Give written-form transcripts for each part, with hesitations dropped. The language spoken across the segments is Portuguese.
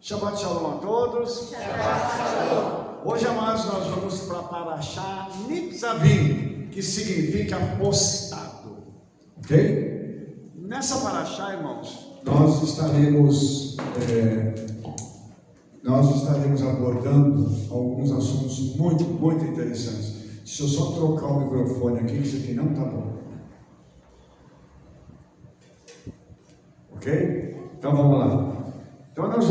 Shabbat Shalom a todos. Shabbat Shalom. Hoje, amados, nós vamos para Parashá Nitzavim, que significa postado. Ok? Nessa Parashá, irmãos, nós estaremos abordando alguns assuntos muito interessantes. Deixa eu só trocar o microfone aqui, que isso aqui não está bom. Ok? Então vamos lá. Então nós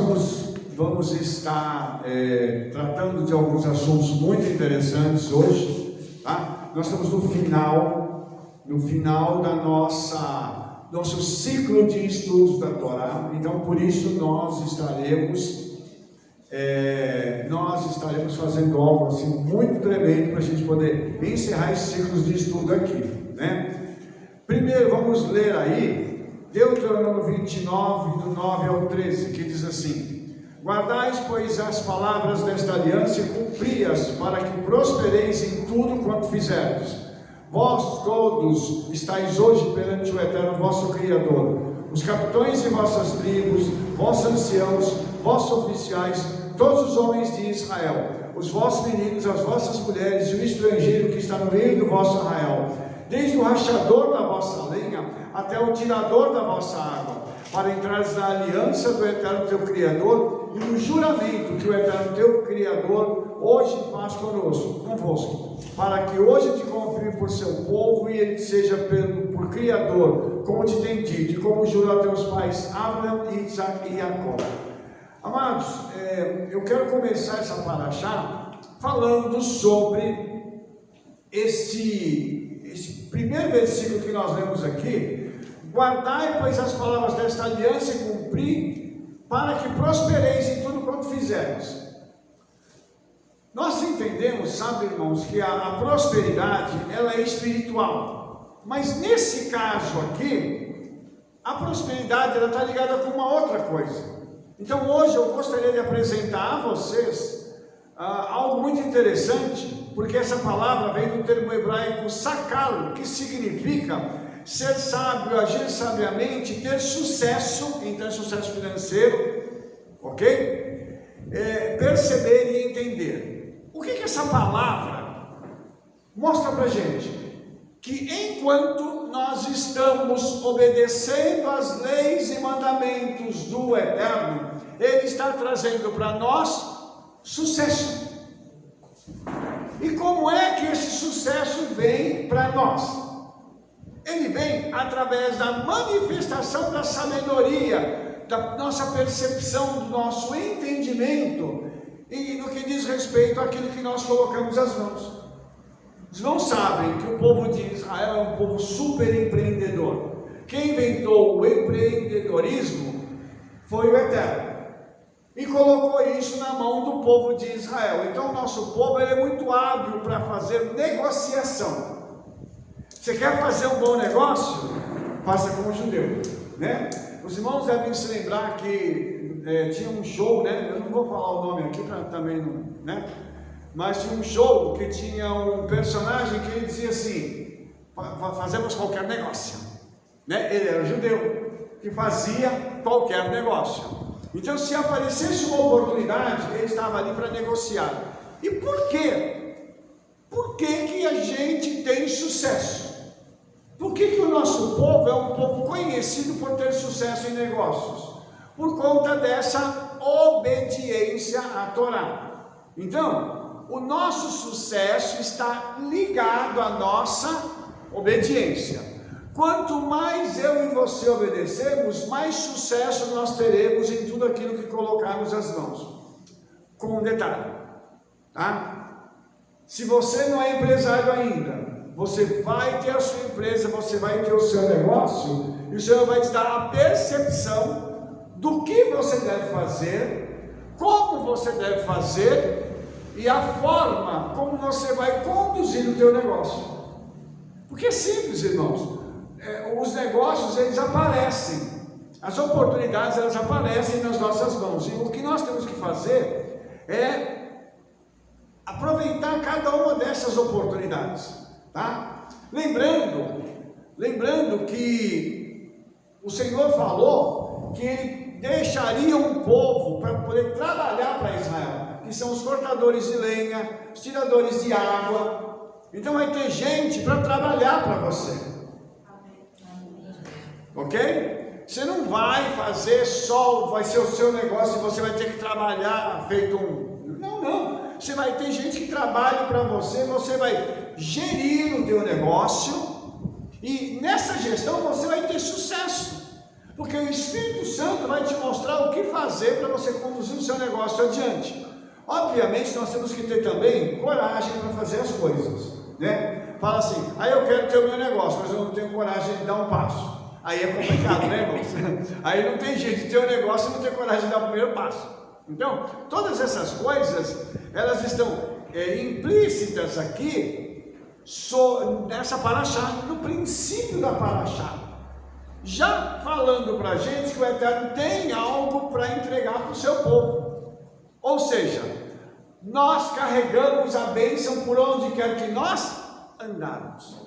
vamos estar tratando de alguns assuntos muito interessantes hoje, tá? Nós estamos no final da nosso ciclo de estudos da Torá. Então por isso nós estaremos fazendo algo assim muito tremendo para a gente poder encerrar esses ciclos de estudo aqui, né? Primeiro vamos ler aí Deuteronômio 29, do 9 ao 13, que diz assim: guardais, pois, as palavras desta aliança e cumpri-as, para que prospereis em tudo quanto fizerdes. Vós todos estáis hoje perante o Eterno vosso Criador, os capitães de vossas tribos, vossos anciãos, vossos oficiais, todos os homens de Israel, os vossos meninos, as vossas mulheres e o estrangeiro que está no meio do vosso arraial, desde o rachador da vossa lenha até o tirador da vossa água, para entrares na aliança do Eterno teu Criador e no juramento que o Eterno teu Criador hoje faz convosco, para que hoje te confirme por seu povo e ele seja por Criador, como te tem dito, e como jurou a teus pais Abraão, Isaac e Jacó. Amados, eu quero começar essa parashá falando sobre esse primeiro versículo que nós lemos aqui: guardai, pois, as palavras desta aliança e cumpri, para que prospereis em tudo quanto fizerdes. Nós entendemos, sabe, irmãos, que a prosperidade, ela é espiritual, mas nesse caso aqui, a prosperidade, ela está ligada com uma outra coisa. Então hoje eu gostaria de apresentar a vocês algo muito interessante, porque essa palavra vem do termo hebraico sakal, que significa ser sábio, agir sabiamente, ter sucesso, então sucesso financeiro, ok? Perceber e entender. O que essa palavra mostra pra gente? Que enquanto nós estamos obedecendo às leis e mandamentos do Eterno, Ele está trazendo para nós sucesso. E como é que esse sucesso vem para nós? Ele vem através da manifestação da sabedoria, da nossa percepção, do nosso entendimento, e no que diz respeito àquilo que nós colocamos as mãos. Os irmãos sabem que o povo de Israel é um povo super empreendedor. Quem inventou o empreendedorismo foi o Eterno, e colocou isso na mão do povo de Israel. Então o nosso povo é muito hábil para fazer negociação. Você quer fazer um bom negócio? Faça como judeu, né? Os irmãos devem se lembrar que tinha um show, né? Eu não vou falar o nome aqui para também não, né? Mas tinha um show que tinha um personagem que ele dizia assim: fazemos qualquer negócio, né? Ele era judeu, que fazia qualquer negócio. Então, se aparecesse uma oportunidade, ele estava ali para negociar. E por quê? Por que a gente tem sucesso? Por que o nosso povo é um povo conhecido por ter sucesso em negócios? Por conta dessa obediência à Torá. Então, o nosso sucesso está ligado à nossa obediência. Quanto mais eu e você obedecermos, mais sucesso nós teremos em tudo aquilo que colocarmos as mãos. Com um detalhe, tá? Se você não é empresário ainda, você vai ter a sua empresa, você vai ter o seu negócio, e o Senhor vai te dar a percepção do que você deve fazer, como você deve fazer, e a forma como você vai conduzir o teu negócio. Porque é simples, irmãos. Os negócios, eles aparecem, as oportunidades, elas aparecem nas nossas mãos, e o que nós temos que fazer é aproveitar cada uma dessas oportunidades, tá? Lembrando que o Senhor falou que Ele deixaria um povo para poder trabalhar para Israel, que são os cortadores de lenha, os tiradores de água. Então vai ter gente para trabalhar para você. Ok? Você não vai fazer só, vai ser o seu negócio e você vai ter que trabalhar feito um... Não. Você vai ter gente que trabalhe para você, você vai gerir o teu negócio e nessa gestão você vai ter sucesso. Porque o Espírito Santo vai te mostrar o que fazer para você conduzir o seu negócio adiante. Obviamente nós temos que ter também coragem para fazer as coisas, né? Fala assim, eu quero ter o meu negócio, mas eu não tenho coragem de dar um passo. Aí é complicado, né, irmãos? Aí não tem jeito de ter um negócio e não ter coragem de dar o primeiro passo. Então, todas essas coisas, elas estão implícitas aqui, nessa paraxá, no princípio da paraxá. Já falando para a gente que o Eterno tem algo para entregar para o seu povo. Ou seja, nós carregamos a bênção por onde quer que nós andarmos.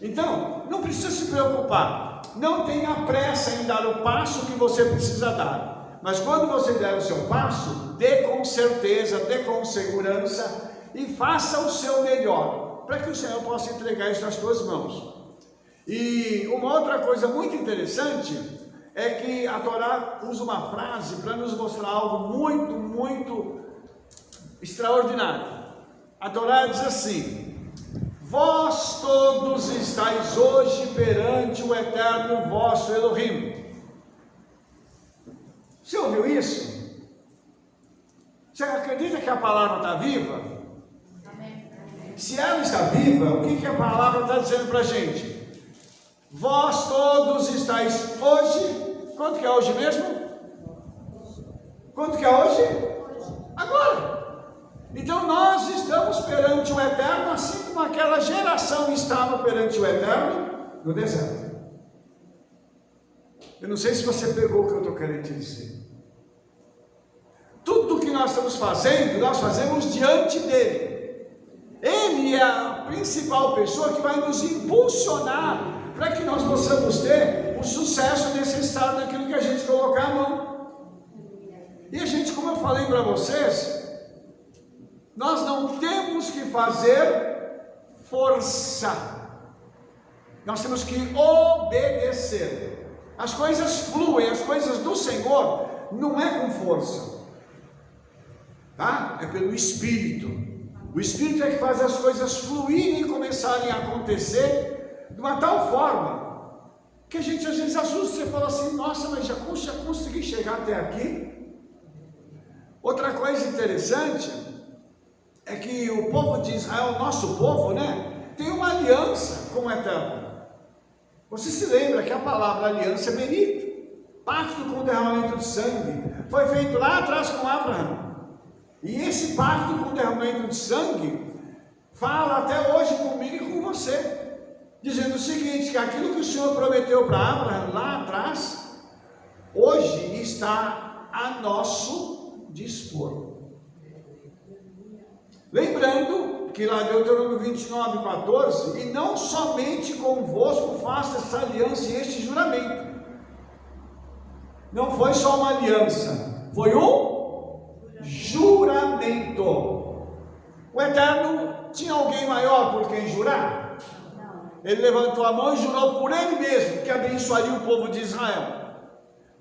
Então, não precisa se preocupar. Não tenha pressa em dar o passo que você precisa dar. Mas quando você der o seu passo, dê com certeza, dê com segurança e faça o seu melhor, para que o Senhor possa entregar isso nas suas mãos. E uma outra coisa muito interessante é que a Torá usa uma frase para nos mostrar algo muito, muito extraordinário. A Torá diz assim: vós todos estáis hoje perante o Eterno vosso Elohim. Você ouviu isso? Você acredita que a palavra está viva? Se ela está viva, o que a palavra está dizendo para a gente? Vós todos estáis hoje, quanto que é hoje mesmo? Quanto que é hoje? Agora. Então nós estamos perante o Eterno, assim como aquela geração estava perante o Eterno no deserto. Eu não sei se você pegou o que eu estou querendo te dizer. Tudo que nós estamos fazendo, nós fazemos diante dele. Ele é a principal pessoa que vai nos impulsionar para que nós possamos ter o sucesso necessário naquilo que a gente colocar a mão. E a gente, como eu falei para vocês, nós não temos que fazer força, nós temos que obedecer. As coisas fluem, as coisas do Senhor não é com força, tá? É pelo Espírito. O Espírito é que faz as coisas fluírem e começarem a acontecer de uma tal forma que a gente às vezes assusta. Você fala assim, nossa, mas já consegui chegar até aqui. Outra coisa interessante é que o povo de Israel, nosso povo, né, tem uma aliança com o Eterno. Você se lembra que a palavra aliança é benito, pacto com o derramamento de sangue, foi feito lá atrás com Abraão. E esse pacto com o derramamento de sangue fala até hoje comigo e com você, dizendo o seguinte, que aquilo que o Senhor prometeu para Abraão lá atrás, hoje está a nosso dispor. Lembrando que lá Deuteronômio 29:14, e não somente convosco faço essa aliança e este juramento. Não foi só uma aliança, foi um juramento. O Eterno tinha alguém maior por quem jurar? Ele levantou a mão e jurou por ele mesmo que abençoaria o povo de Israel.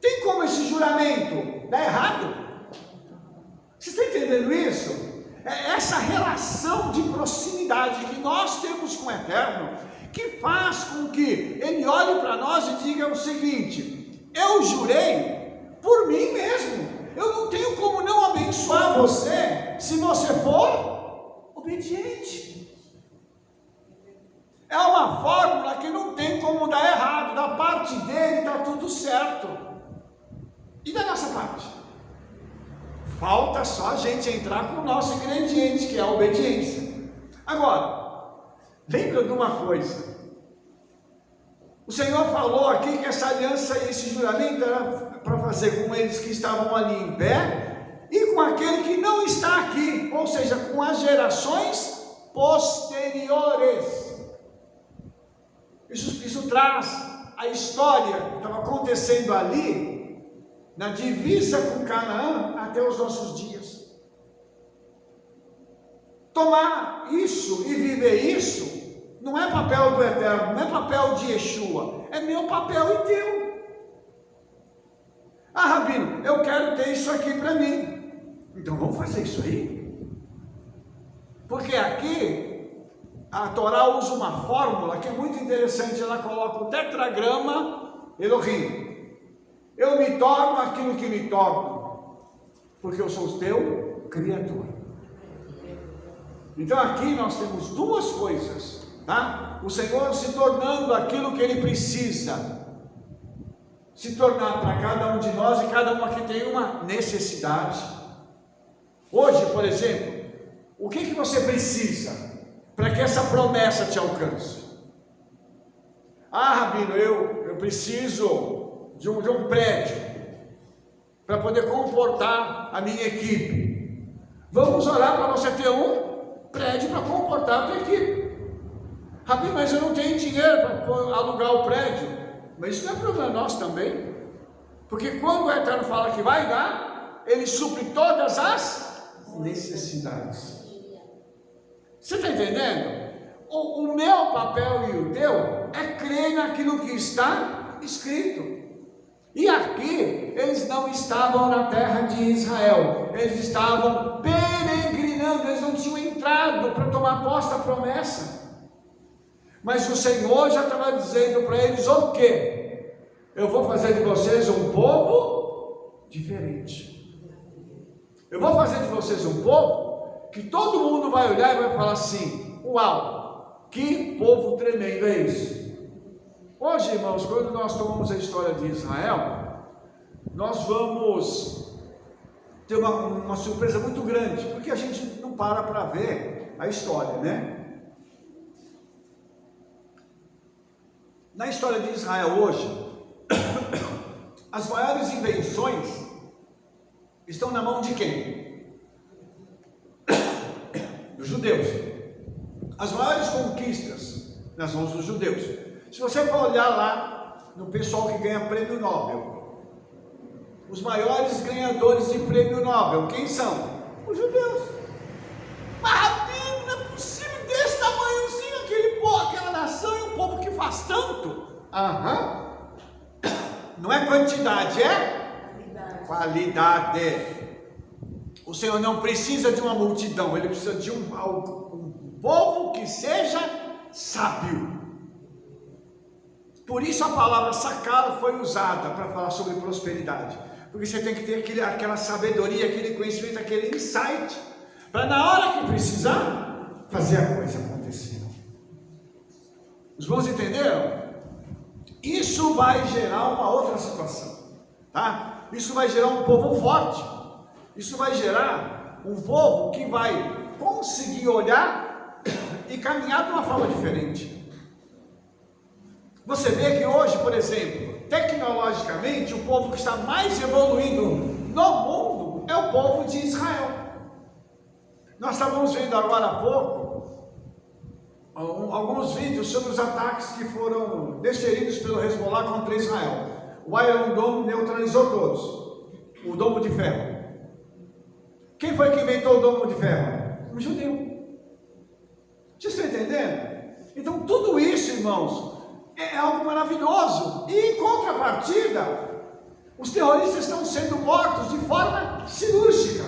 Tem como esse juramento dar errado? Você está entendendo isso? É essa relação de proximidade que nós temos com o Eterno, que faz com que Ele olhe para nós e diga o seguinte: eu jurei por mim mesmo, eu não tenho como não abençoar você, se você for obediente. É uma fórmula que não tem como dar errado. Da parte dele está tudo certo. E da nossa parte? Falta só a gente entrar com o nosso ingrediente, que é a obediência. Agora, lembra de uma coisa. O Senhor falou aqui que essa aliança e esse juramento era para fazer com eles que estavam ali em pé e com aquele que não está aqui, ou seja, com as gerações posteriores. Isso traz a história que estava acontecendo ali na divisa com Canaã até os nossos dias. Tomar isso e viver isso não é papel do Eterno, não é papel de Yeshua, é meu papel e teu. Ah, Rabino, eu quero ter isso aqui para mim. Então vamos fazer isso aí. Porque aqui a Torá usa uma fórmula que é muito interessante. Ela coloca o tetragrama Elohim. Eu me torno aquilo que me torno, porque eu sou teu Criador. Então aqui nós temos duas coisas, tá? O Senhor se tornando aquilo que Ele precisa se tornar para cada um de nós, e cada um aqui tem uma necessidade. Hoje, por exemplo, o que você precisa para que essa promessa te alcance? Ah, Rabino, eu preciso de um prédio para poder comportar a minha equipe. Vamos orar para você ter um prédio para comportar a tua equipe. Rabino, mas eu não tenho dinheiro para alugar o prédio. Mas isso não é problema nosso também, porque quando o Eterno fala que vai dar, Ele supre todas as necessidades. Você está entendendo? O meu papel e o teu é crer naquilo que está escrito. E aqui eles não estavam na terra de Israel, eles estavam peregrinando, eles não tinham entrado para tomar posse da promessa. Mas o Senhor já estava dizendo para eles o quê? Eu vou fazer de vocês um povo diferente. Eu vou fazer de vocês um povo que todo mundo vai olhar e vai falar assim: uau, que povo tremendo é esse. Hoje, irmãos, quando nós tomamos a história de Israel, nós vamos ter uma surpresa muito grande, porque a gente não para ver a história, né? Na história de Israel hoje, as maiores invenções estão na mão de quem? Dos judeus. As maiores conquistas nas mãos dos judeus. Se você for olhar lá no pessoal que ganha prêmio Nobel, os maiores ganhadores de prêmio Nobel, quem são? Os judeus. Mas Rabino, não é possível desse tamanhozinho aquela nação e um povo que faz tanto. Não é quantidade, é qualidade. O Senhor não precisa de uma multidão, Ele precisa de um povo que seja sábio. Por isso a palavra sacalo foi usada para falar sobre prosperidade, porque você tem que ter aquela sabedoria, aquele conhecimento, aquele insight, para na hora que precisar, fazer a coisa acontecer. Os irmãos entenderam? Isso vai gerar uma outra situação, tá? Isso vai gerar um povo forte. Isso vai gerar um povo que vai conseguir olhar e caminhar de uma forma diferente. Você vê que hoje, por exemplo, tecnologicamente, o povo que está mais evoluído no mundo é o povo de Israel. Nós estávamos vendo agora há pouco alguns vídeos sobre os ataques que foram desferidos pelo Hezbollah contra Israel. O Iron Dome neutralizou todos. O domo de ferro. Quem foi que inventou o domo de ferro? Um judeu. Vocês estão entendendo? Então tudo isso, irmãos, é algo maravilhoso. E em contrapartida, os terroristas estão sendo mortos de forma cirúrgica.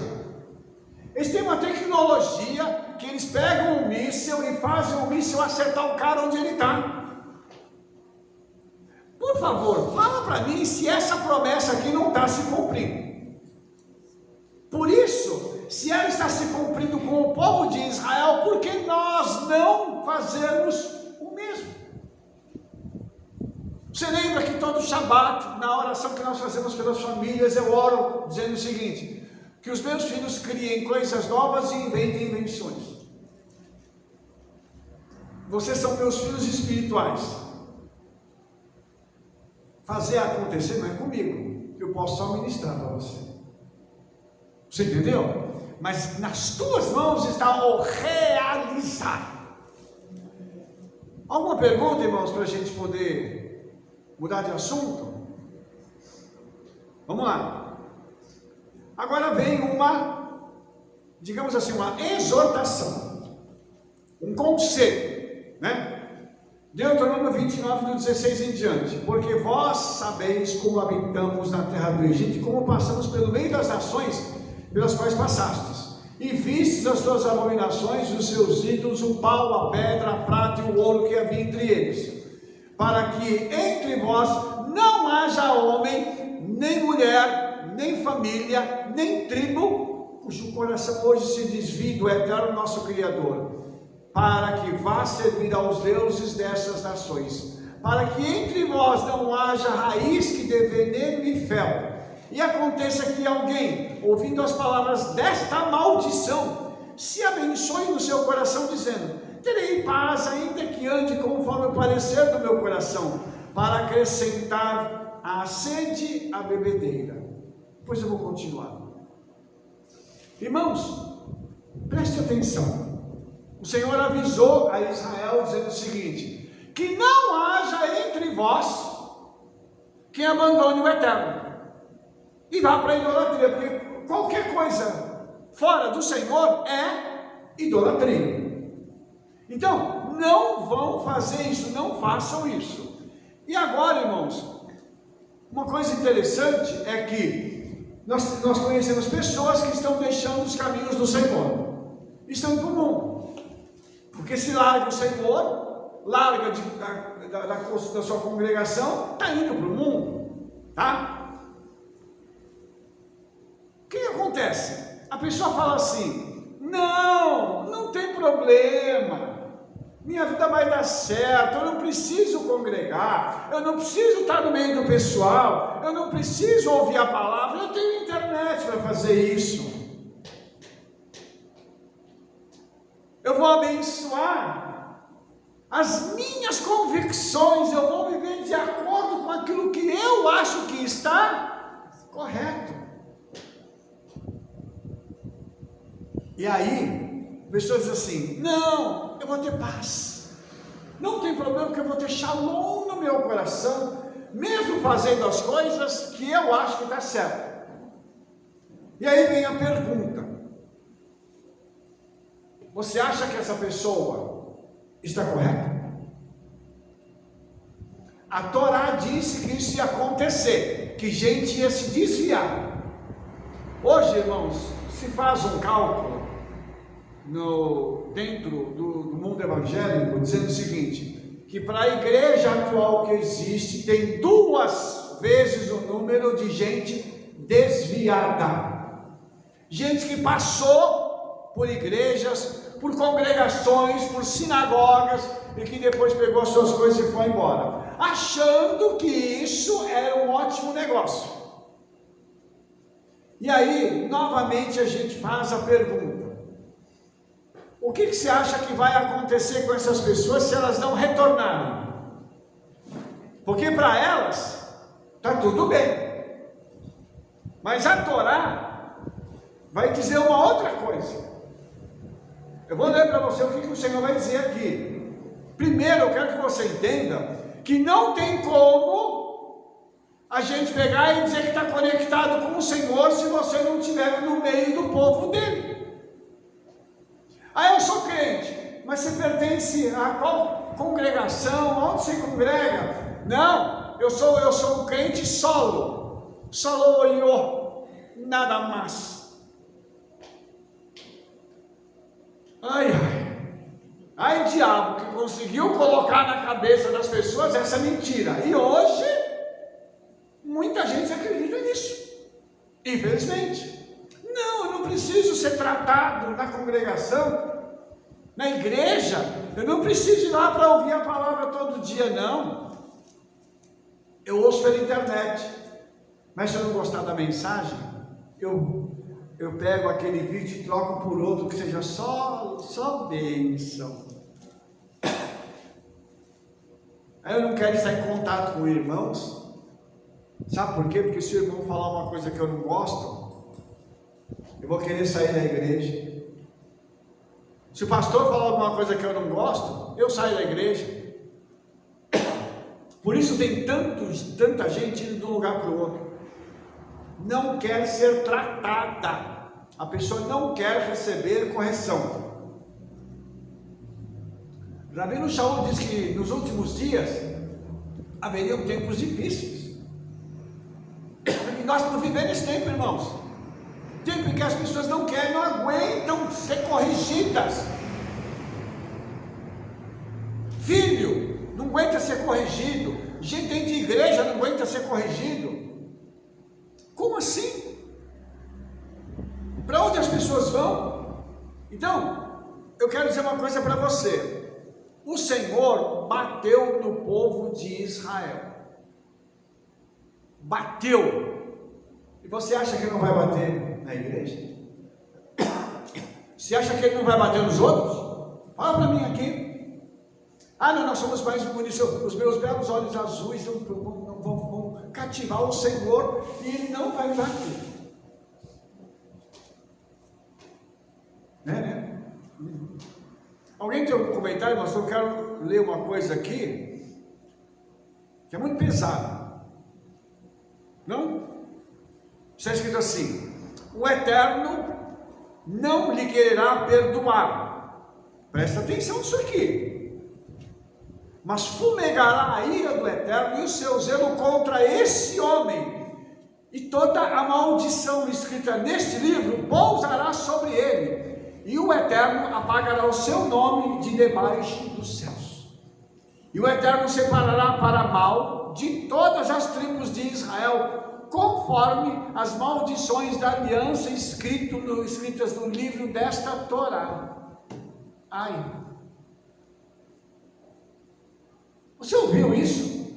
Eles têm uma tecnologia que eles pegam um míssil e fazem o míssil acertar o cara onde ele está. Por favor, fala para mim se essa promessa aqui não está se cumprindo. Por isso, se ela está se cumprindo com o povo de Israel, por que nós não fazemos o mesmo? Você lembra que todo Shabat, na oração que nós fazemos pelas famílias, eu oro dizendo o seguinte: que os meus filhos criem coisas novas e inventem invenções. Vocês são meus filhos espirituais. Fazer acontecer não é comigo, eu posso só ministrar para você. Você entendeu? Mas nas tuas mãos está o realizar. Alguma pergunta, irmãos, para a gente poder mudar de assunto? Vamos lá. Agora vem uma, digamos assim, uma exortação, um conselho, né? Deuteronômio 29, do 16 em diante. Porque vós sabeis como habitamos na terra do Egito, e como passamos pelo meio das nações pelas quais passastes, e vistes as suas abominações, os seus ídolos, o pau, a pedra, a prata e o ouro que havia entre eles, para que entre vós não haja homem, nem mulher, nem família, nem tribo, cujo coração hoje se desvie do eterno nosso Criador, para que vá servir aos deuses dessas nações, para que entre vós não haja raiz que dê veneno e fel, e aconteça que alguém, ouvindo as palavras desta maldição, se abençoe no seu coração, dizendo: terei paz, ainda que ande conforme o parecer do meu coração, para acrescentar à sede a bebedeira. Depois eu vou continuar. Irmãos, preste atenção. O Senhor avisou a Israel dizendo o seguinte: que não haja entre vós quem abandone o eterno e vá para a idolatria, porque qualquer coisa fora do Senhor é idolatria. Então, não vão fazer isso, não façam isso. E agora, irmãos, uma coisa interessante é que nós conhecemos pessoas que estão deixando os caminhos do Senhor, estão indo para o mundo, porque se larga o Senhor, larga da sua congregação, está indo para o mundo, tá? O que acontece? A pessoa fala assim: não tem problema, minha vida vai dar certo, eu não preciso congregar, eu não preciso estar no meio do pessoal, eu não preciso ouvir a palavra, eu tenho internet para fazer isso, eu vou abençoar as minhas convicções, eu vou viver de acordo com aquilo que eu acho que está correto. E aí, pessoas dizem assim: não, eu vou ter paz, não tem problema, porque eu vou ter shalom no meu coração, mesmo fazendo as coisas que eu acho que está certo. E aí vem a pergunta: você acha que essa pessoa está correta? A Torá disse que isso ia acontecer, que gente ia se desviar. Hoje, irmãos, se faz um cálculo dentro do mundo evangélico, dizendo o seguinte: que para a igreja atual que existe, tem 2 vezes o número de gente desviada, gente que passou por igrejas, por congregações, por sinagogas, e que depois pegou as suas coisas e foi embora, achando que isso era um ótimo negócio. E aí, novamente, a gente faz a pergunta: o que você acha que vai acontecer com essas pessoas se elas não retornarem? Porque para elas está tudo bem, mas a Torá vai dizer uma outra coisa. Eu vou ler para você o que o Senhor vai dizer aqui. Primeiro, eu quero que você entenda que não tem como a gente pegar e dizer que está conectado com o Senhor se você não estiver no meio do povo dele. Ah, eu sou crente, mas você pertence a qual congregação? Onde você congrega? Não, eu sou um crente solo olhou, nada mais. Ai, diabo, que conseguiu colocar na cabeça das pessoas essa mentira. E hoje, muita gente acredita nisso, infelizmente. Não, eu não preciso ser tratado na congregação, na igreja, eu não preciso ir lá para ouvir a palavra todo dia, não. Eu ouço pela internet, mas se eu não gostar da mensagem, eu pego aquele vídeo e troco por outro que seja só bênção. Aí eu não quero estar em contato com irmãos, sabe por quê? Porque se o irmão falar uma coisa que eu não gosto, eu vou querer sair da igreja. Se o pastor falar alguma coisa que eu não gosto, eu saio da igreja. Por isso tem tanta gente indo de um lugar para o outro. não quer ser tratada, a pessoa não quer receber correção. Rabino Shaul diz que nos últimos dias haveriam tempos difíceis. E nós estamos vivendo esse tempo, irmãos. Tempo em que as pessoas não querem, não aguentam ser corrigidas. Filho não aguenta ser corrigido. Gente dentro de igreja não aguenta ser corrigido. Como assim? Para onde as pessoas vão? Então, eu quero dizer uma coisa para você. O Senhor bateu no povo de Israel. Bateu. E você acha que ele não vai bater na igreja? Você acha que ele não vai bater nos outros? Fala para mim aqui. Ah, não, nós somos mais bonitos. Os meus belos olhos azuis vão cativar o Senhor e ele não vai bater. Né? Alguém tem algum comentário? Mas eu quero ler uma coisa aqui que é muito pesada. Não? Está escrito assim: o Eterno não lhe quererá perdoar. Presta atenção nisso aqui. Mas fumegará a ira do Eterno e o seu zelo contra esse homem, e toda a maldição escrita neste livro pousará sobre ele. E o Eterno apagará o seu nome de debaixo dos céus. E o Eterno separará para mal de todas as tribos de Israel, conforme as maldições da aliança escritas no livro desta Torá. Ai! Você ouviu isso?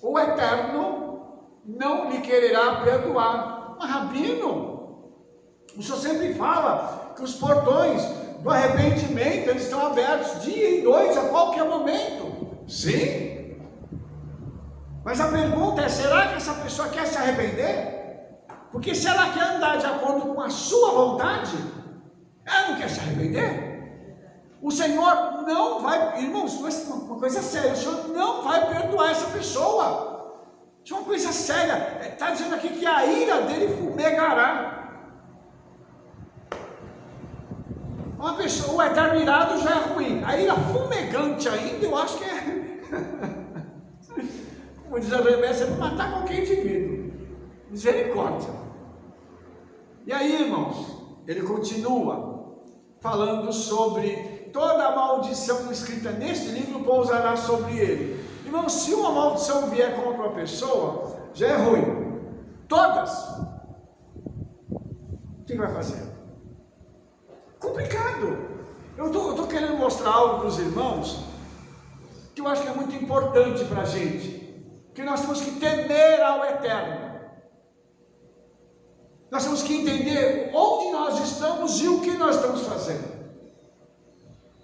O Eterno não lhe quererá perdoar. Mas, Rabino, o senhor sempre fala que os portões do arrependimento eles estão abertos dia e noite a qualquer momento. Sim. Mas a pergunta é: será que essa pessoa quer se arrepender? Porque se ela quer andar de acordo com a sua vontade, ela não quer se arrepender. O Senhor não vai, irmãos, uma coisa séria, o Senhor não vai perdoar essa pessoa. Isso é uma coisa séria. Está dizendo aqui que a ira dele fumegará. Uma pessoa, o eterno irado já é ruim, a ira fumegante ainda, eu acho que é, como diz a remessa, é para matar qualquer indivíduo. Misericórdia. E aí, irmãos, ele continua falando sobre toda a maldição escrita neste livro pousará sobre ele. Irmãos, se uma maldição vier contra uma pessoa, já é ruim. Todas. O que vai fazer? Complicado. Eu estou querendo mostrar algo para os irmãos que eu acho que é muito importante para a gente, que nós temos que temer ao Eterno. Nós temos que entender onde nós estamos e o que nós estamos fazendo.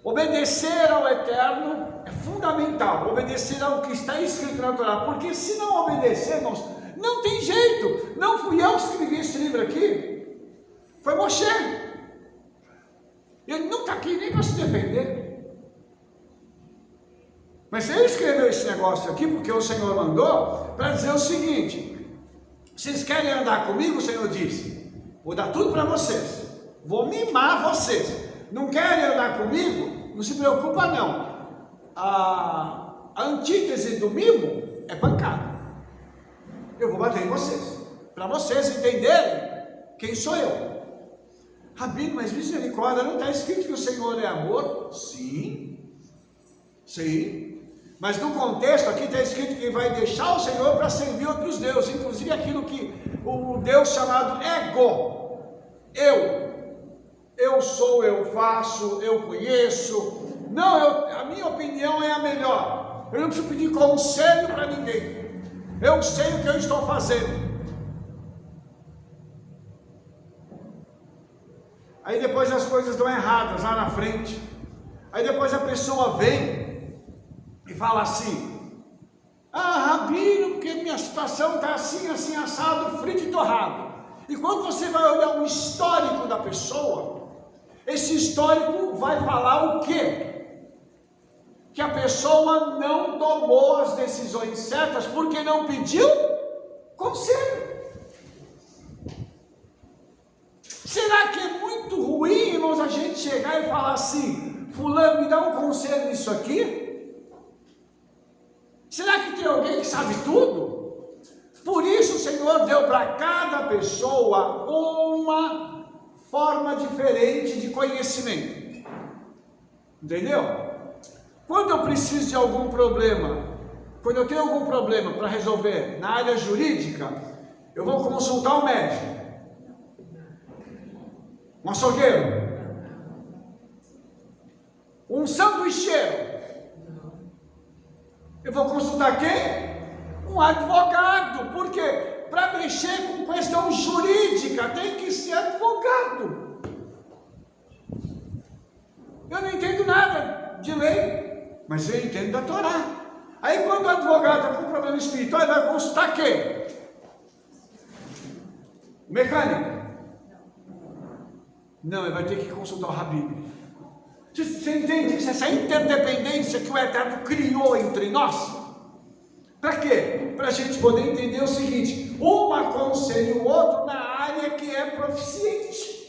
Obedecer ao Eterno é fundamental, obedecer ao que está escrito na Torá, porque se não obedecermos, não tem jeito. Não fui eu que escrevi esse livro aqui, foi Moshe. Ele não está aqui nem para se defender. Mas ele escreveu esse negócio aqui porque o Senhor mandou para dizer o seguinte: vocês querem andar comigo? O Senhor disse: vou dar tudo para vocês, vou mimar vocês. Não querem andar comigo? Não se preocupa não. A antítese do mimo é pancada. Eu vou bater em vocês, para vocês entenderem quem sou eu. Rabino, mas misericórdia, não está escrito que o Senhor é amor? Sim, sim, mas no contexto aqui está escrito que vai deixar o Senhor para servir outros deuses, inclusive aquilo que o Deus chamado ego, eu sou, eu faço, eu conheço, não, a minha opinião é a melhor, eu não preciso pedir conselho para ninguém, eu sei o que eu estou fazendo. Aí depois as coisas dão erradas lá na frente. Aí depois a pessoa vem e fala assim: ah, Rabino, porque minha situação está assim, assim, assado, frito e torrado. E quando você vai olhar o histórico da pessoa, esse histórico vai falar o quê? Que a pessoa não tomou as decisões certas porque não pediu conselho. assim: fulano, me dá um conselho nisso aqui? Será que tem alguém que sabe tudo? Por isso o Senhor deu para cada pessoa uma forma diferente de conhecimento. Entendeu? Quando eu preciso de algum problema, quando eu tenho algum problema para resolver na área jurídica, eu vou consultar um médico, um açougueiro, um sanduicheiro. Eu vou consultar quem? Um advogado. Por quê? Para mexer com questão jurídica tem que ser advogado. Eu não entendo nada de lei, mas eu entendo da Torá. Aí quando o advogado está com problema espiritual, ele vai consultar quem? O mecânico? Não, ele vai ter que consultar o rabino. Você entende isso? Essa interdependência que o Eterno criou entre nós? Para quê? Para a gente poder entender o seguinte: um aconselha o outro na área que é proficiente.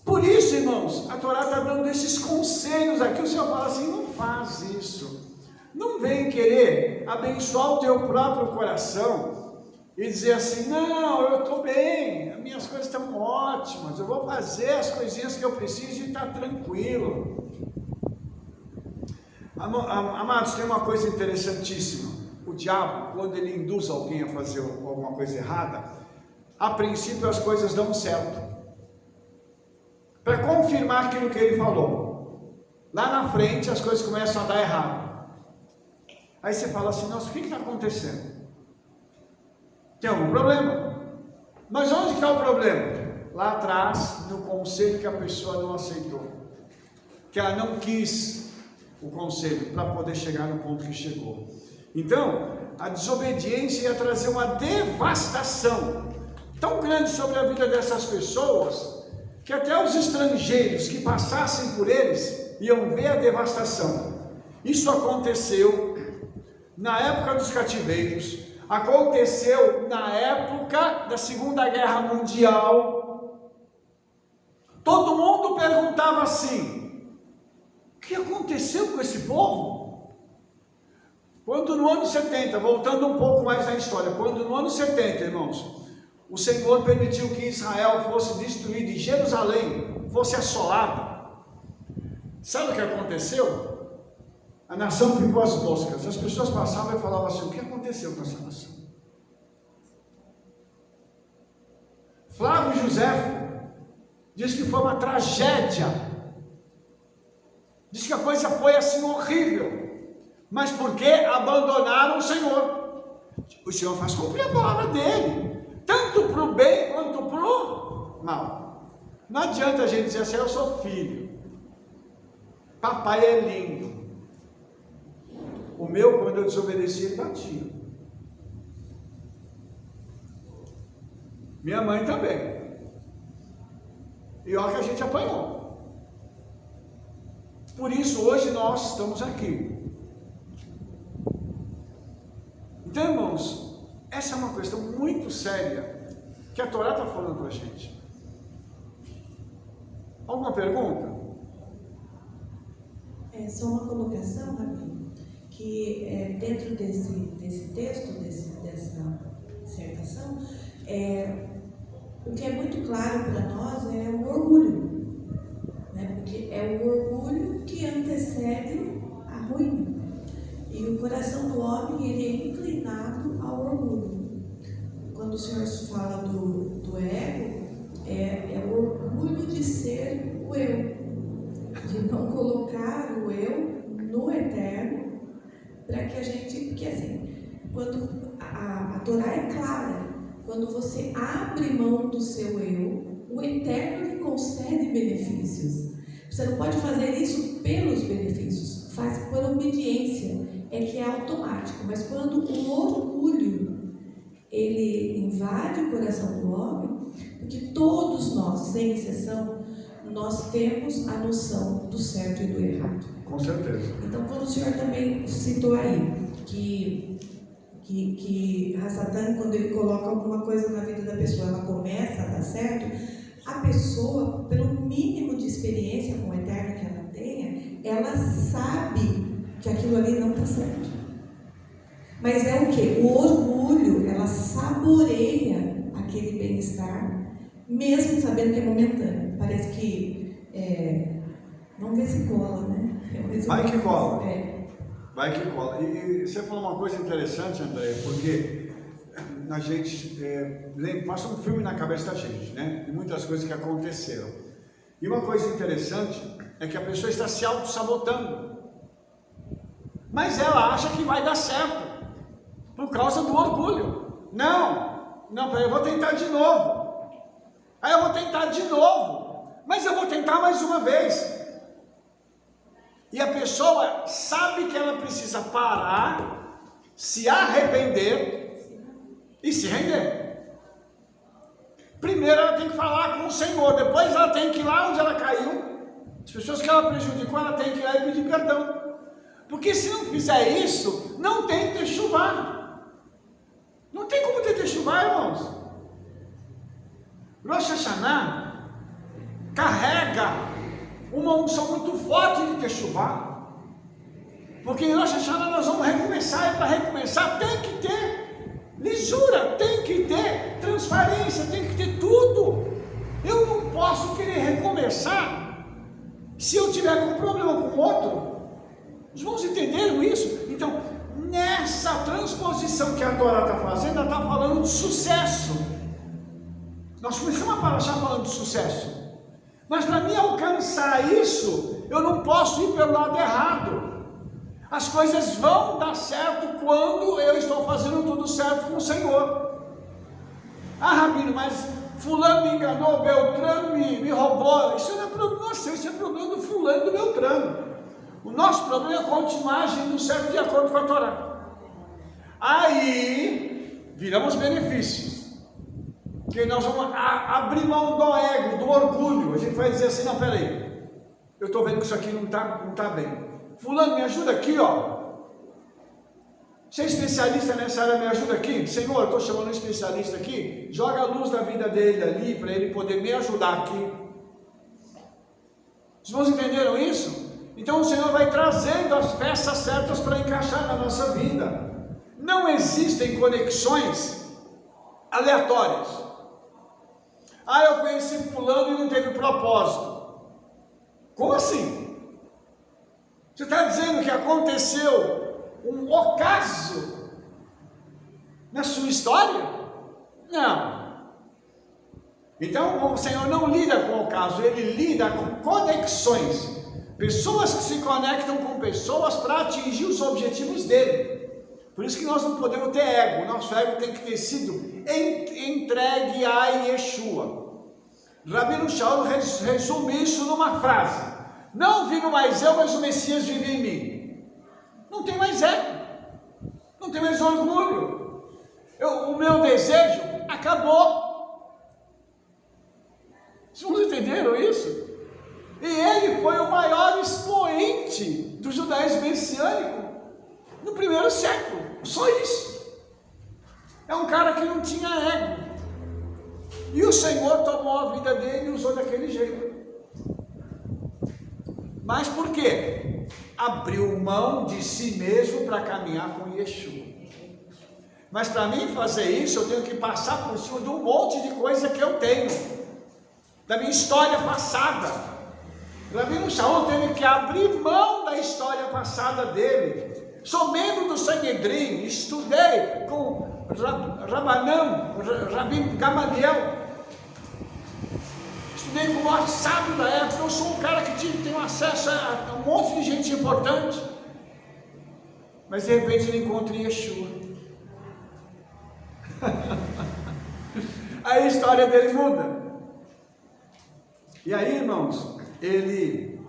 Por isso, irmãos, a Torá está dando esses conselhos aqui. O Senhor fala assim: não faz isso. Não vem querer abençoar o teu próprio coração e dizer assim: não, eu estou bem, as minhas coisas estão ótimas, eu vou fazer as coisinhas que eu preciso e está tranquilo. Amados, tem uma coisa interessantíssima. O diabo, quando ele induz alguém a fazer alguma coisa errada, a princípio as coisas dão certo, para confirmar aquilo que ele falou. Lá na frente as coisas começam a dar errado. Aí você fala assim: nossa, o que está acontecendo? Tem algum problema? Mas onde está o problema? Lá atrás, no conselho que a pessoa não aceitou, que ela não quis o conselho para poder chegar no ponto que chegou. Então, a desobediência ia trazer uma devastação tão grande sobre a vida dessas pessoas, que até os estrangeiros que passassem por eles iam ver a devastação. Isso aconteceu na época dos cativeiros, aconteceu na época da Segunda Guerra Mundial. Todo mundo perguntava assim: o que aconteceu com esse povo? Quando no ano 70, voltando um pouco mais na história, quando no ano 70, irmãos, o Senhor permitiu que Israel fosse destruído e Jerusalém fosse assolada, sabe o que aconteceu? A nação ficou às moscas. As pessoas passavam e falavam assim: o que aconteceu com essa nação? Flávio Josefo diz que foi uma tragédia, diz que a coisa foi assim horrível, mas porque abandonaram o Senhor. O Senhor faz cumprir a palavra dele, tanto para o bem quanto para o mal. Não adianta a gente dizer assim: eu sou filho, papai é lindo. O meu, quando eu desobedeci, ele batia. Minha mãe também. E olha que a gente apanhou. Por isso hoje nós estamos aqui. Então, irmãos, essa é uma questão muito séria que a Torá está falando para a gente. Alguma pergunta? É só uma colocação, Rabino, que dentro desse texto, dessa dissertação, o que é muito claro para nós é o orgulho, né? Porque é o orgulho que antecede a ruína. E o coração do homem, ele é inclinado ao orgulho. Quando o Senhor fala do ego, é o orgulho de ser o eu, de não colocar o eu no eterno, para que a gente, porque assim, quando a Torá é clara, quando você abre mão do seu eu, o eterno lhe concede benefícios. Você não pode fazer isso pelos benefícios, faz por obediência, que é automático. Mas quando o orgulho ele invade o coração do homem, porque todos nós, sem exceção, nós temos a noção do certo e do errado. Com certeza. Então, quando o Senhor também citou aí que Hasatan, quando ele coloca alguma coisa na vida da pessoa, ela começa a dar certo, a pessoa, pelo mínimo de experiência com o Eterno que ela tenha, ela sabe que aquilo ali não está certo. Mas é o que? O orgulho, ela saboreia aquele bem-estar, mesmo sabendo que é momentâneo. Parece que, vamos ver se cola, né? Vai que cola. Vai que cola. E você falou uma coisa interessante, André, porque a gente passa um filme na cabeça da gente, né? De muitas coisas que aconteceram. E uma coisa interessante é que a pessoa está se auto-sabotando. Mas ela acha que vai dar certo, por causa do orgulho. Não, peraí, eu vou tentar de novo. Aí eu vou tentar de novo. Mas eu vou tentar mais uma vez. E a pessoa sabe que ela precisa parar, se arrepender e se render. Primeiro ela tem que falar com o Senhor, depois ela tem que ir lá onde ela caiu, as pessoas que ela prejudicou, ela tem que ir lá e pedir perdão. Porque se não fizer isso, não tem techuvá. Não tem como ter techuvá, irmãos. Rosh Hashanah carrega uma unção muito forte de techuvá. Porque em Rosh Hashanah nós vamos recomeçar, e para recomeçar tem que ter lisura, tem que ter transparência, tem que ter tudo. Eu não posso querer recomeçar se eu tiver com problema com o outro. Os irmãos entenderam isso? Então, nessa transposição que a Torá está fazendo, ela está falando de sucesso. Nós começamos a paraxá falando de sucesso. Mas para mim alcançar isso, eu não posso ir pelo lado errado. As coisas vão dar certo quando eu estou fazendo tudo certo com o Senhor. Ah, Rabino, mas fulano me enganou, Beltrano me roubou. Isso não é problema seu, isso é problema do fulano e do Beltrano. O nosso problema é continuar agindo certo de acordo com a Torá. Aí, viramos benefícios. Porque nós vamos abrir mão do ego, do orgulho. A gente vai dizer assim, não, peraí, eu estou vendo que isso aqui não tá bem. Fulano, me ajuda aqui, ó. Você é especialista nessa área, me ajuda aqui. Senhor, eu estou chamando um especialista aqui. Joga a luz da vida dele ali, para ele poder me ajudar aqui. Os irmãos entenderam isso? Então o Senhor vai trazendo as peças certas para encaixar na nossa vida. Não existem conexões aleatórias. Ah, eu conheci fulano e não teve propósito. Como assim? Você está dizendo que aconteceu um ocaso na sua história? Não. Então o Senhor não lida com ocaso, Ele lida com conexões. Pessoas que se conectam com pessoas para atingir os objetivos dele. Por isso que nós não podemos ter ego. O nosso ego tem que ter sido entregue a Yeshua. Rabino Shaul resume isso numa frase: não vivo mais eu, mas o Messias vive em mim. Não tem mais ego, não tem mais orgulho. O meu desejo acabou. Vocês entenderam isso? E ele foi o maior expoente do judaísmo messiânico no primeiro século. Só isso. É um cara que não tinha ego. E o Senhor tomou a vida dele e usou daquele jeito. Mas por quê? Abriu mão de si mesmo para caminhar com Yeshua. Mas para mim fazer isso, eu tenho que passar por cima de um monte de coisa que eu tenho, da minha história passada. Rabino Shaul teve que abrir mão da história passada dele. Sou membro do Sanhedrin, estudei com Rabino Gamaliel, estudei com o maior sábio da época. Eu sou um cara que tem acesso a um monte de gente importante, mas de repente ele encontra Yeshua. Aí a história dele muda. E aí, irmãos, ele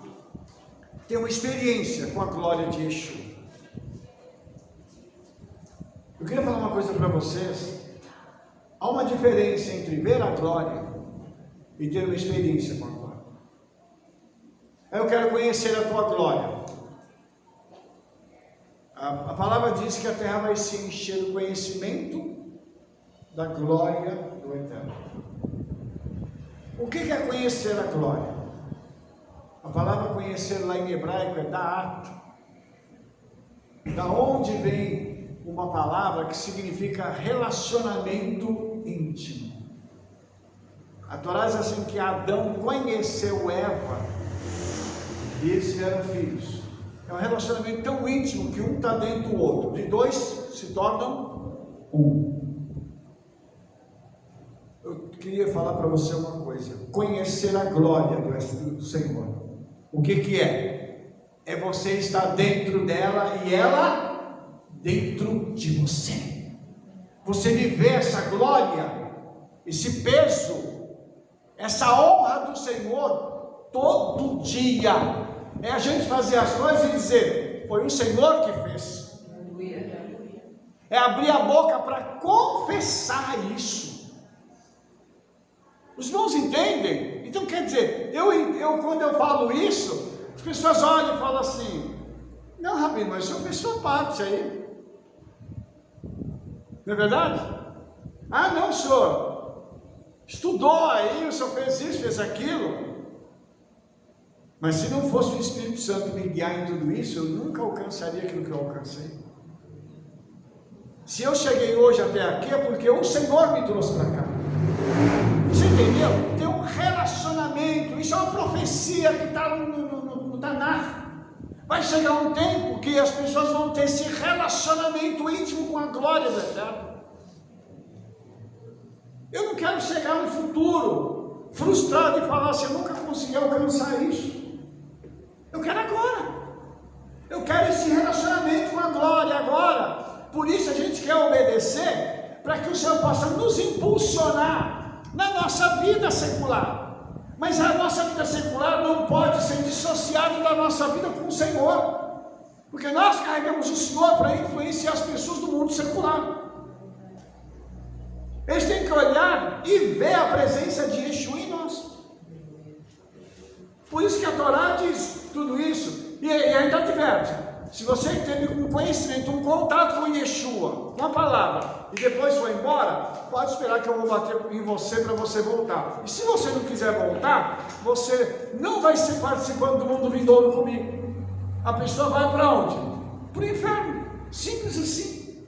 tem uma experiência com a glória de Yeshua. Eu queria falar uma coisa para vocês. Há uma diferença entre ver a glória e ter uma experiência com a glória. Eu quero conhecer a tua glória. A palavra diz que a terra vai se encher do conhecimento da glória do Eterno. O que é conhecer a glória? A palavra conhecer lá em hebraico é da'at. Da onde vem uma palavra que significa relacionamento íntimo. A Torá diz assim que Adão conheceu Eva e eles tiveram filhos. É um relacionamento tão íntimo que um está dentro do outro. De dois se tornam um. Eu queria falar para você uma coisa. Conhecer a glória do Senhor. O que é? É você estar dentro dela e ela dentro de você. Você viver essa glória, esse peso, essa honra do Senhor todo dia. É a gente fazer as coisas e dizer: foi o Senhor que fez. É abrir a boca para confessar isso. Os irmãos entendem? Então quer dizer, quando eu falo isso, as pessoas olham e falam assim: não, Rabino, mas o senhor fez sua parte aí. Não é verdade? Ah, não, senhor estudou aí, o senhor fez isso, fez aquilo. Mas se não fosse o Espírito Santo me guiar em tudo isso, eu nunca alcançaria aquilo que eu alcancei. Se eu cheguei hoje até aqui, é porque o Senhor me trouxe para cá. Você entendeu? Tem um relacionamento. Isso é uma profecia que está no Tanakh. Vai chegar um tempo que as pessoas vão ter esse relacionamento íntimo com a glória do Eterno. Eu não quero chegar no futuro frustrado e falar assim: eu nunca consegui alcançar isso. Eu quero agora. Eu quero esse relacionamento com a glória agora. Por isso a gente quer obedecer, para que o Senhor possa nos impulsionar na nossa vida secular. Mas a nossa vida secular não pode ser dissociada da nossa vida com o Senhor, porque nós carregamos o Senhor para influenciar as pessoas do mundo secular. Eles têm que olhar e ver a presença de Yeshua em nós. Por isso que a Torá diz tudo isso, e ainda adverte: se você teve um conhecimento, um contato com Yeshua, com a palavra, e depois foi embora, pode esperar que eu vou bater em você para você voltar. E se você não quiser voltar, você não vai ser participando do mundo vindouro comigo. A pessoa vai para onde? Para o inferno. Simples assim.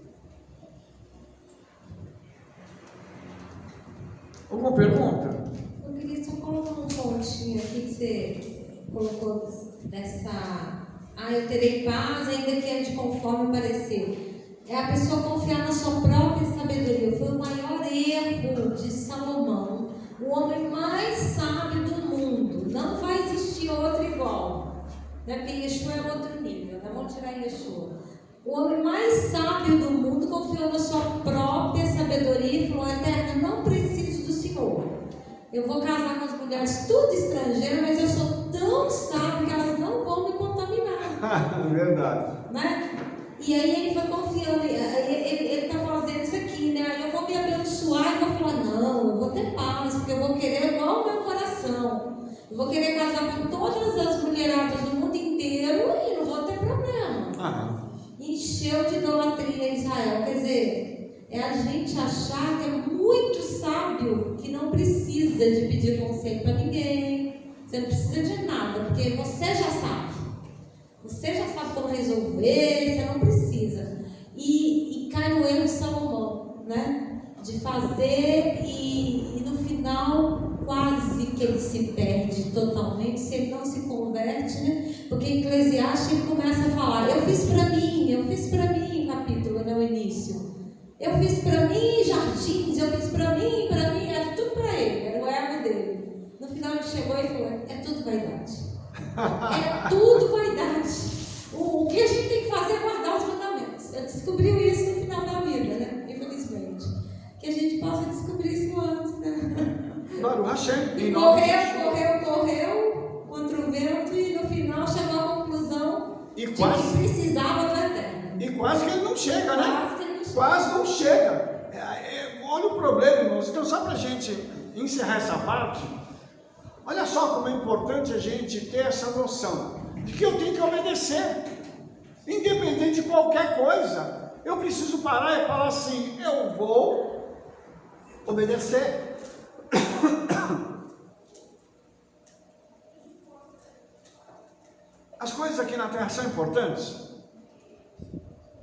Alguma pergunta? Eu queria só colocar um pontinho aqui que você colocou dessa... eu terei paz ainda que ande conforme parecer. É a pessoa confiar na sua própria sabedoria. Foi o maior erro de Salomão, o homem mais sábio do mundo. Não vai existir outro igual, né? Porque Yeshua é outro nível, né? Vamos tirar Yeshua. O homem mais sábio do mundo confiou na sua própria sabedoria e falou: Eterno, não preciso do Senhor. Eu vou casar com as mulheres tudo estrangeiras, mas eu sou tão sábio que elas não vão me contaminar. Verdade. Né? E aí ele foi confiando, ele está fazendo isso aqui, né? Aí eu vou me abençoar e vou falar: não, eu vou ter paz, porque eu vou querer igual o meu coração. Eu vou querer casar com todas as mulheradas do mundo inteiro e não vou ter problema. Encheu de idolatria Israel. Quer dizer, é a gente achar que é muito sábio, que não precisa de pedir conselho para ninguém. Você não precisa de nada, porque você já sabe. Você já sabe como resolver, você não precisa. E cai no erro de Salomão, né? De fazer e no final quase que ele se perde totalmente, se ele não se converte, né? Porque em Eclesiastes ele começa a falar: eu fiz para mim, capítulo, né, o início. Eu fiz para mim jardins, eu fiz para mim, era tudo para ele, era o ego dele. No final ele chegou e falou: é tudo vaidade. É tudo vaidade. O que a gente tem que fazer é guardar os mandamentos. Eu descobri isso no final da vida, né? Infelizmente. Que a gente possa descobrir isso antes, né? Claro, Hashem. E correu contra o vento e no final chegou à conclusão de que precisava do Eterno. E quase que ele não chega, né? Quase não chega. Olha o problema, irmãos. Então, só para a gente encerrar essa parte, olha só como é importante a gente ter essa noção de que eu tenho que obedecer, independente de qualquer coisa. Eu preciso parar e falar assim: eu vou obedecer. terra são importantes?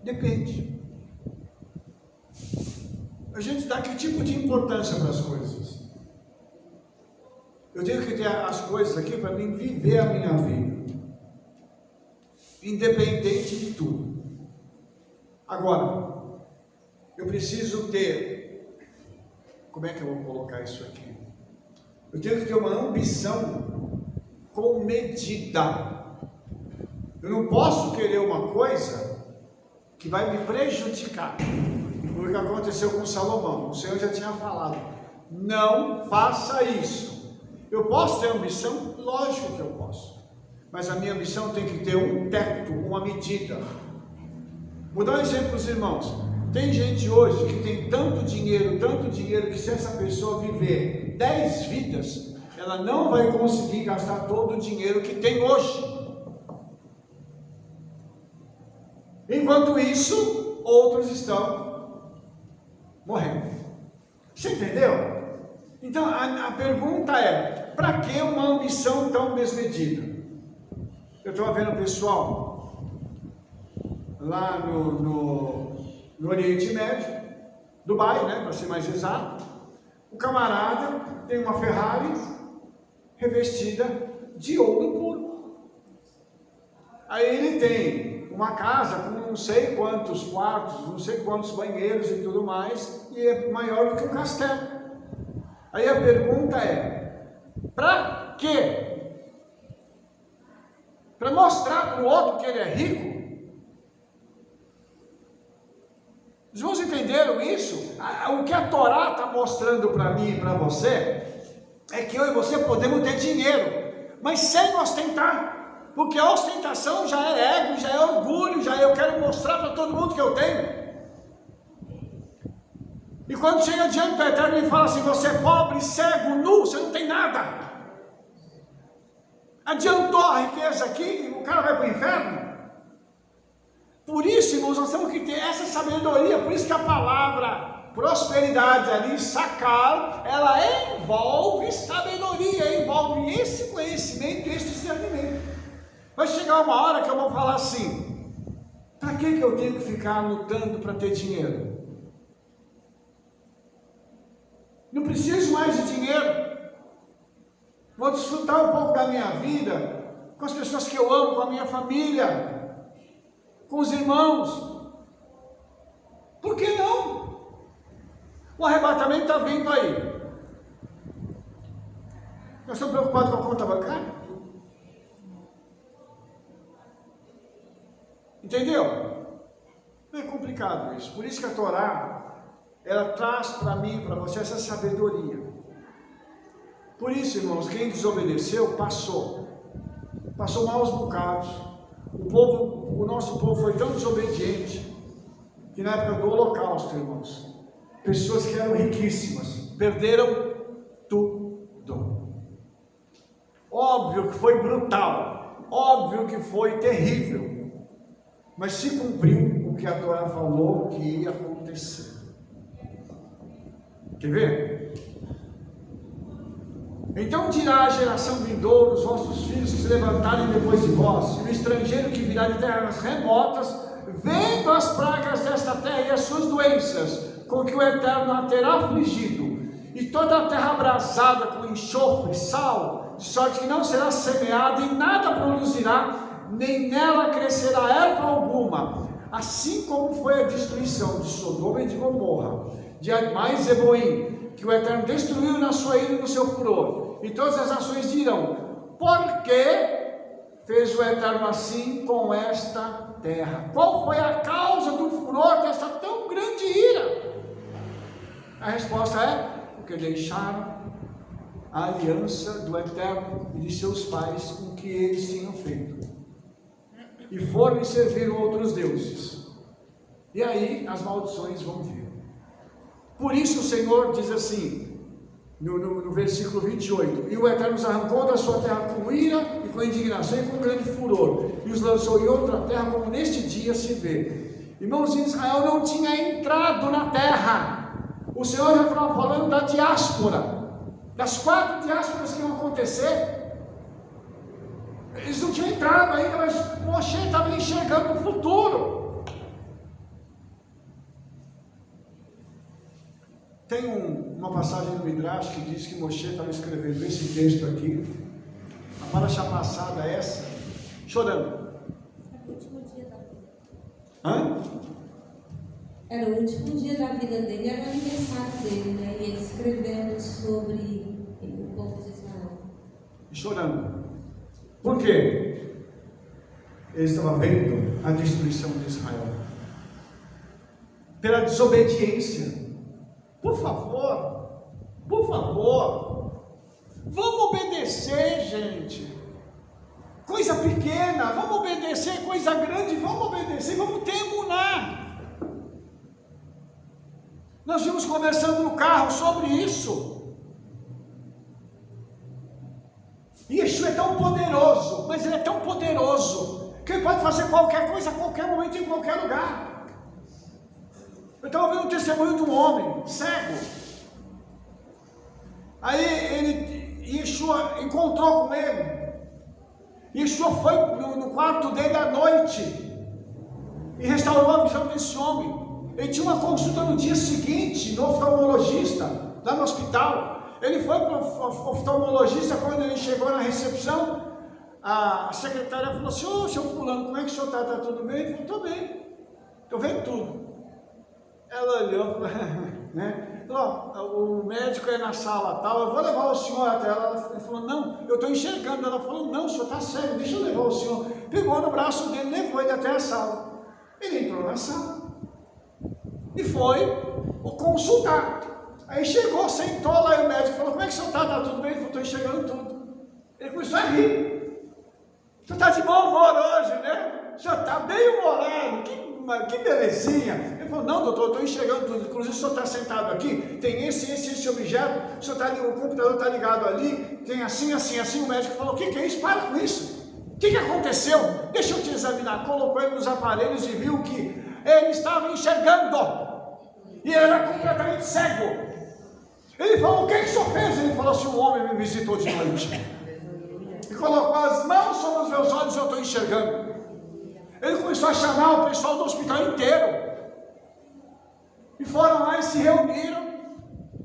Depende. A gente dá que tipo de importância para as coisas? Eu tenho que ter as coisas aqui para mim viver a minha vida, independente de tudo. Agora, eu preciso ter, como é que eu vou colocar isso aqui? Eu tenho que ter uma ambição com medida. Eu não posso querer uma coisa que vai me prejudicar. O que aconteceu com Salomão, o Senhor já tinha falado, não faça isso. Eu posso ter ambição? Lógico que eu posso, mas a minha ambição tem que ter um teto, uma medida. Vou dar um exemplo para os irmãos. Tem gente hoje que tem tanto dinheiro, que se essa pessoa viver 10 vidas, ela não vai conseguir gastar todo o dinheiro que tem hoje. Enquanto isso, outros estão morrendo. Você entendeu? Então a pergunta é, para que uma ambição tão desmedida? Eu estava vendo o pessoal lá no Oriente Médio, Dubai, né, para ser mais exato. O camarada tem uma Ferrari revestida de ouro puro. Aí ele tem uma casa com não sei quantos quartos, não sei quantos banheiros e tudo mais, e é maior do que um castelo. Aí a pergunta é, para quê? Para mostrar para o outro que ele é rico? Os irmãos entenderam isso? O que a Torá está mostrando para mim e para você é que eu e você podemos ter dinheiro, mas sem ostentar, porque a ostentação já é ego, já é orgulho, já eu quero mostrar para todo mundo que eu tenho. E quando chega diante do Eterno e fala assim, você é pobre, cego, nu, você não tem nada. Adiantou a riqueza aqui, o cara vai para o inferno? Por isso, irmãos, nós temos que ter essa sabedoria, por isso que a palavra prosperidade ali, sacar, ela envolve sabedoria, envolve esse conhecimento, esse discernimento. Vai chegar uma hora que eu vou falar assim, para que eu tenho que ficar lutando para ter dinheiro? Não preciso mais de dinheiro. Vou desfrutar um pouco da minha vida com as pessoas que eu amo, com a minha família, com os irmãos. Por que não? O arrebatamento está vindo aí. Nós estamos preocupados com a conta bancária? Entendeu? Não é complicado isso. Por isso que a Torá, ela traz para mim, para você, essa sabedoria. Por isso, irmãos, quem desobedeceu, passou maus bocados. O nosso povo foi tão desobediente, que na época do Holocausto, irmãos, pessoas que eram riquíssimas, perderam tudo. Óbvio que foi brutal, óbvio que foi terrível, mas se cumpriu o que a Torá falou que ia acontecer. Quer ver? Então dirá a geração vindoura, os vossos filhos que se levantarem depois de vós, e o estrangeiro que virá de terras remotas, vendo as pragas desta terra e as suas doenças, com que o Eterno a terá afligido, e toda a terra abrasada com enxofre e sal, de sorte que não será semeada e nada produzirá, nem nela crescerá erva alguma, assim como foi a destruição de Sodoma e de Gomorra, de Admá e Zeboim, que o Eterno destruiu na sua ira e no seu furor, e todas as nações dirão, por que fez o Eterno assim com esta terra? Qual foi a causa do furor dessa tão grande ira? A resposta é, porque deixaram a aliança do Eterno e de seus pais com que eles tinham feito, e foram e serviram outros deuses, e aí as maldições vão vir. Por isso o Senhor diz assim, no versículo 28, e o Eterno os arrancou da sua terra com ira e com indignação e com grande furor, e os lançou em outra terra, como neste dia se vê. Irmãos, Israel não tinha entrado na terra. O Senhor já estava falando da diáspora, das 4 diásporas que iam acontecer. Eles não tinham entrado ainda, mas Moshe estava enxergando o futuro. Tem uma passagem no Midrash que diz que Moshe estava escrevendo esse texto aqui, a paraxá passada essa, chorando. Era o último dia da vida. Hã? Era o último dia da vida dele, era o aniversário dele, né? E ele escrevendo sobre o povo de Israel. Chorando. Por quê? Ele estava vendo a destruição de Israel. Pela desobediência. Por favor, vamos obedecer, gente. Coisa pequena, vamos obedecer, coisa grande, vamos obedecer, vamos terminar. Nós vimos conversando no carro sobre isso. Yeshua é tão poderoso, mas ele é tão poderoso, que ele pode fazer qualquer coisa, a qualquer momento, em qualquer lugar. Eu estava vendo um testemunho de um homem cego. Aí Yeshua encontrou com ele. Yeshua foi no quarto dele à noite e restaurou a visão desse homem. Ele tinha uma consulta no dia seguinte no oftalmologista, lá no hospital. Ele foi para o oftalmologista. Quando ele chegou na recepção, a secretária falou assim: ô, seu fulano, como é que o senhor está? Está tudo bem? Ele falou: estou bem, estou vendo tudo. Ela olhou, né? Falou: o médico é na sala tal, eu vou levar o senhor até ela. Ele falou: não, eu estou enxergando. Ela falou: não, o senhor está cego, deixa eu levar o senhor. Pegou no braço dele, levou ele até a sala. Ele entrou na sala e foi consultar. Aí chegou, sentou lá, e o médico falou: como é que o senhor está? Está tudo bem? Ele falou: estou enxergando tudo. Ele começou a rir. O senhor está de bom humor hoje, né? O senhor está bem humorado, que belezinha. Ele falou: não, doutor, eu estou enxergando tudo. Inclusive, o senhor está sentado aqui, tem esse objeto, o senhor está ali, o computador está ligado ali, tem assim. O médico falou: o que é isso? Para com isso. O que aconteceu? Deixa eu te examinar. Colocou ele nos aparelhos e viu que ele estava enxergando. E ele era completamente cego. Ele falou: o que o senhor fez? Ele falou assim: um homem me visitou de noite e colocou as mãos sobre os meus olhos e eu estou enxergando. Ele começou a chamar o pessoal do hospital inteiro. E foram lá e se reuniram.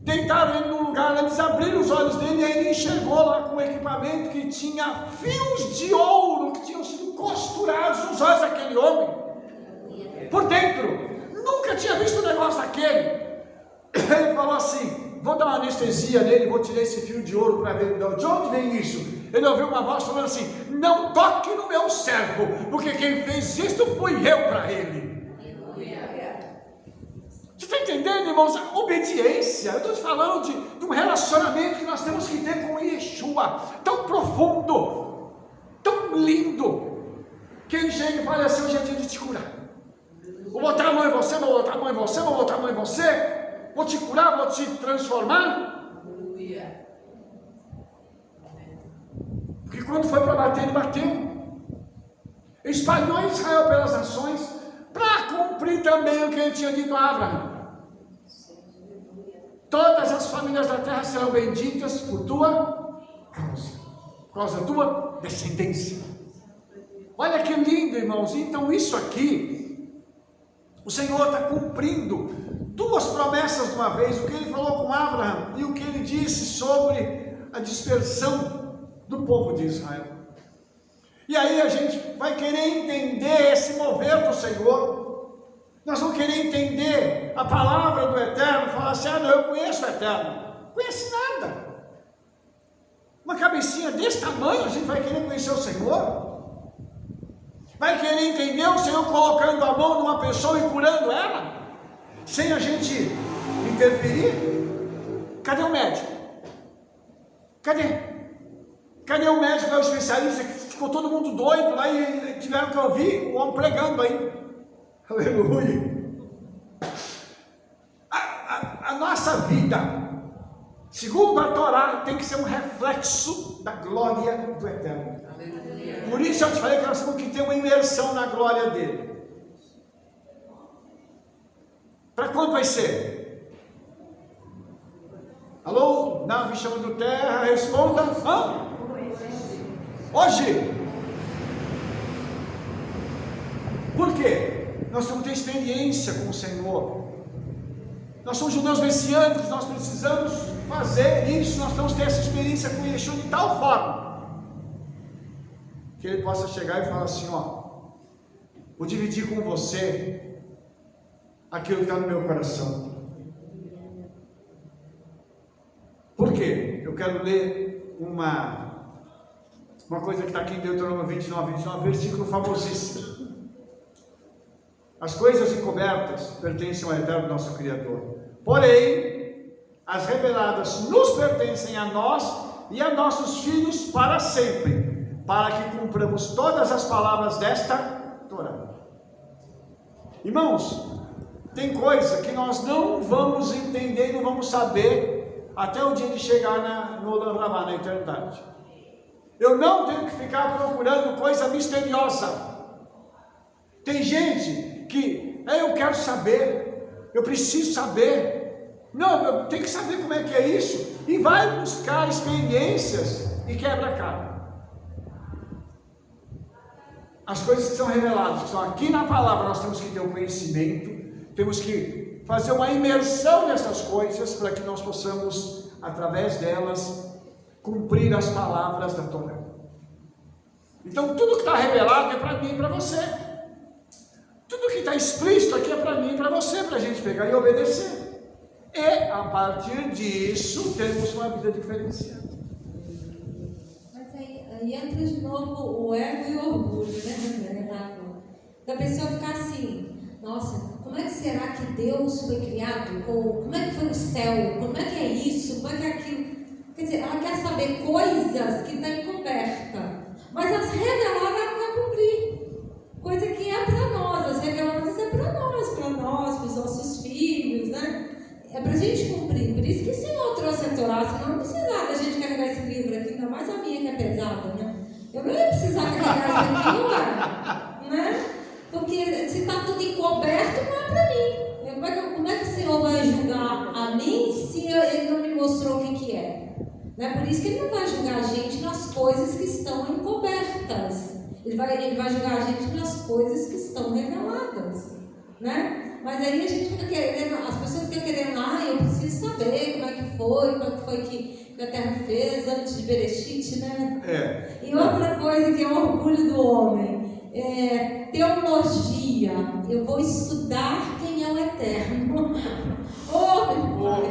Deitaram ele num lugar, eles abriram os olhos dele e ele enxergou lá com um equipamento que tinha fios de ouro que tinham sido costurados nos olhos daquele homem. Por dentro. Nunca tinha visto um negócio daquele. Ele falou assim: vou dar uma anestesia nele, vou tirar esse fio de ouro para ver de onde vem isso. Ele ouviu uma voz falando assim: não toque no meu servo, porque quem fez isto fui eu para ele. Você está entendendo, irmãos? A obediência. Eu estou te falando de um relacionamento que nós temos que ter com Yeshua, tão profundo, tão lindo, que ele chega e fala assim: hoje é dia de te curar. Vou botar a mão em você, vou botar a mão em você, vou botar a mão em você, vou te curar, vou te transformar. Porque quando foi para bater, ele bateu. Espalhou Israel pelas nações, para cumprir também o que ele tinha dito a Abraão: todas as famílias da terra serão benditas por tua causa, por causa da tua descendência. Olha que lindo, irmãos. Então isso aqui, o Senhor está cumprindo duas promessas de uma vez: o que ele falou com Abraão e o que ele disse sobre a dispersão do povo de Israel. E aí a gente vai querer entender esse mover do Senhor. Nós vamos querer entender a palavra do Eterno, falar assim: ah, não, eu conheço o Eterno. Não conhece nada. Uma cabecinha desse tamanho, a gente vai querer conhecer o Senhor? Vai querer entender o Senhor colocando a mão numa pessoa e curando ela, sem a gente interferir? Cadê o médico? Cadê o médico, o especialista, que ficou todo mundo doido lá e tiveram que ouvir o homem pregando aí? Aleluia! A nossa vida, segundo a Torá, tem que ser um reflexo da glória do Eterno. Por isso eu te falei que nós temos que ter uma imersão na glória dele. Para quando vai ser? Alô? Nave chama do terra, responda. Hã? Hoje? Por quê? Nós temos que ter experiência com o Senhor. Nós somos judeus messiânicos, nós precisamos fazer isso, nós temos que ter essa experiência com Yeshua de tal forma que Ele possa chegar e falar assim, ó, vou dividir com você aquilo que está no meu coração. Por quê? Eu quero ler uma coisa que está aqui em Deuteronômio 29, versículo famosíssimo. As coisas encobertas pertencem ao eterno nosso Criador, porém, as reveladas nos pertencem a nós e a nossos filhos para sempre, para que cumpramos todas as palavras desta Torá. Irmãos, tem coisa que nós não vamos entender, não vamos saber até o dia de chegar no Olam Rabá, na eternidade. Eu não tenho que ficar procurando coisa misteriosa. Tem gente que eu quero saber, eu preciso saber. Não, eu tenho que saber como é que é isso. E vai buscar experiências e quebra a cara. As coisas que são reveladas, que estão aqui na palavra, nós temos que ter o conhecimento, temos que fazer uma imersão nessas coisas, para que nós possamos, através delas, cumprir as palavras da Torá. Então tudo que está revelado é para mim e para você. Tudo que está explícito aqui é para mim e para você, para a gente pegar e obedecer. E a partir disso temos uma vida diferenciada. Mas aí entra de novo o ego e o orgulho, né, Renato? Da pessoa ficar assim, nossa, como é que será que Deus foi criado? Ou como é que foi o céu? Como é que é isso? Como é que é aquilo? Quer dizer, ela quer saber coisas que estão encobertas, mas as reveladas ela quer cumprir. Coisa que é para nós, as reveladas é para nós, para os nossos filhos, né? É para a gente cumprir. Por isso que o Senhor trouxe a Torá, senão não precisava da gente carregar esse livro aqui, ainda mais a minha que é pesada, né? Eu não ia precisar carregar isso aqui, né? Porque se está tudo encoberto, não é para mim. Como é que o Senhor vai julgar a mim se Ele não me mostrou o que é? Né? Por isso que Ele não vai julgar a gente nas coisas que estão encobertas. Ele vai julgar a gente nas coisas que estão reveladas, né? Mas aí a gente fica querendo, as pessoas ficam querendo, eu preciso saber como é que foi que a terra fez antes de Bereshit, né? E outra coisa que é o orgulho do homem, teologia. Eu vou estudar quem é o eterno.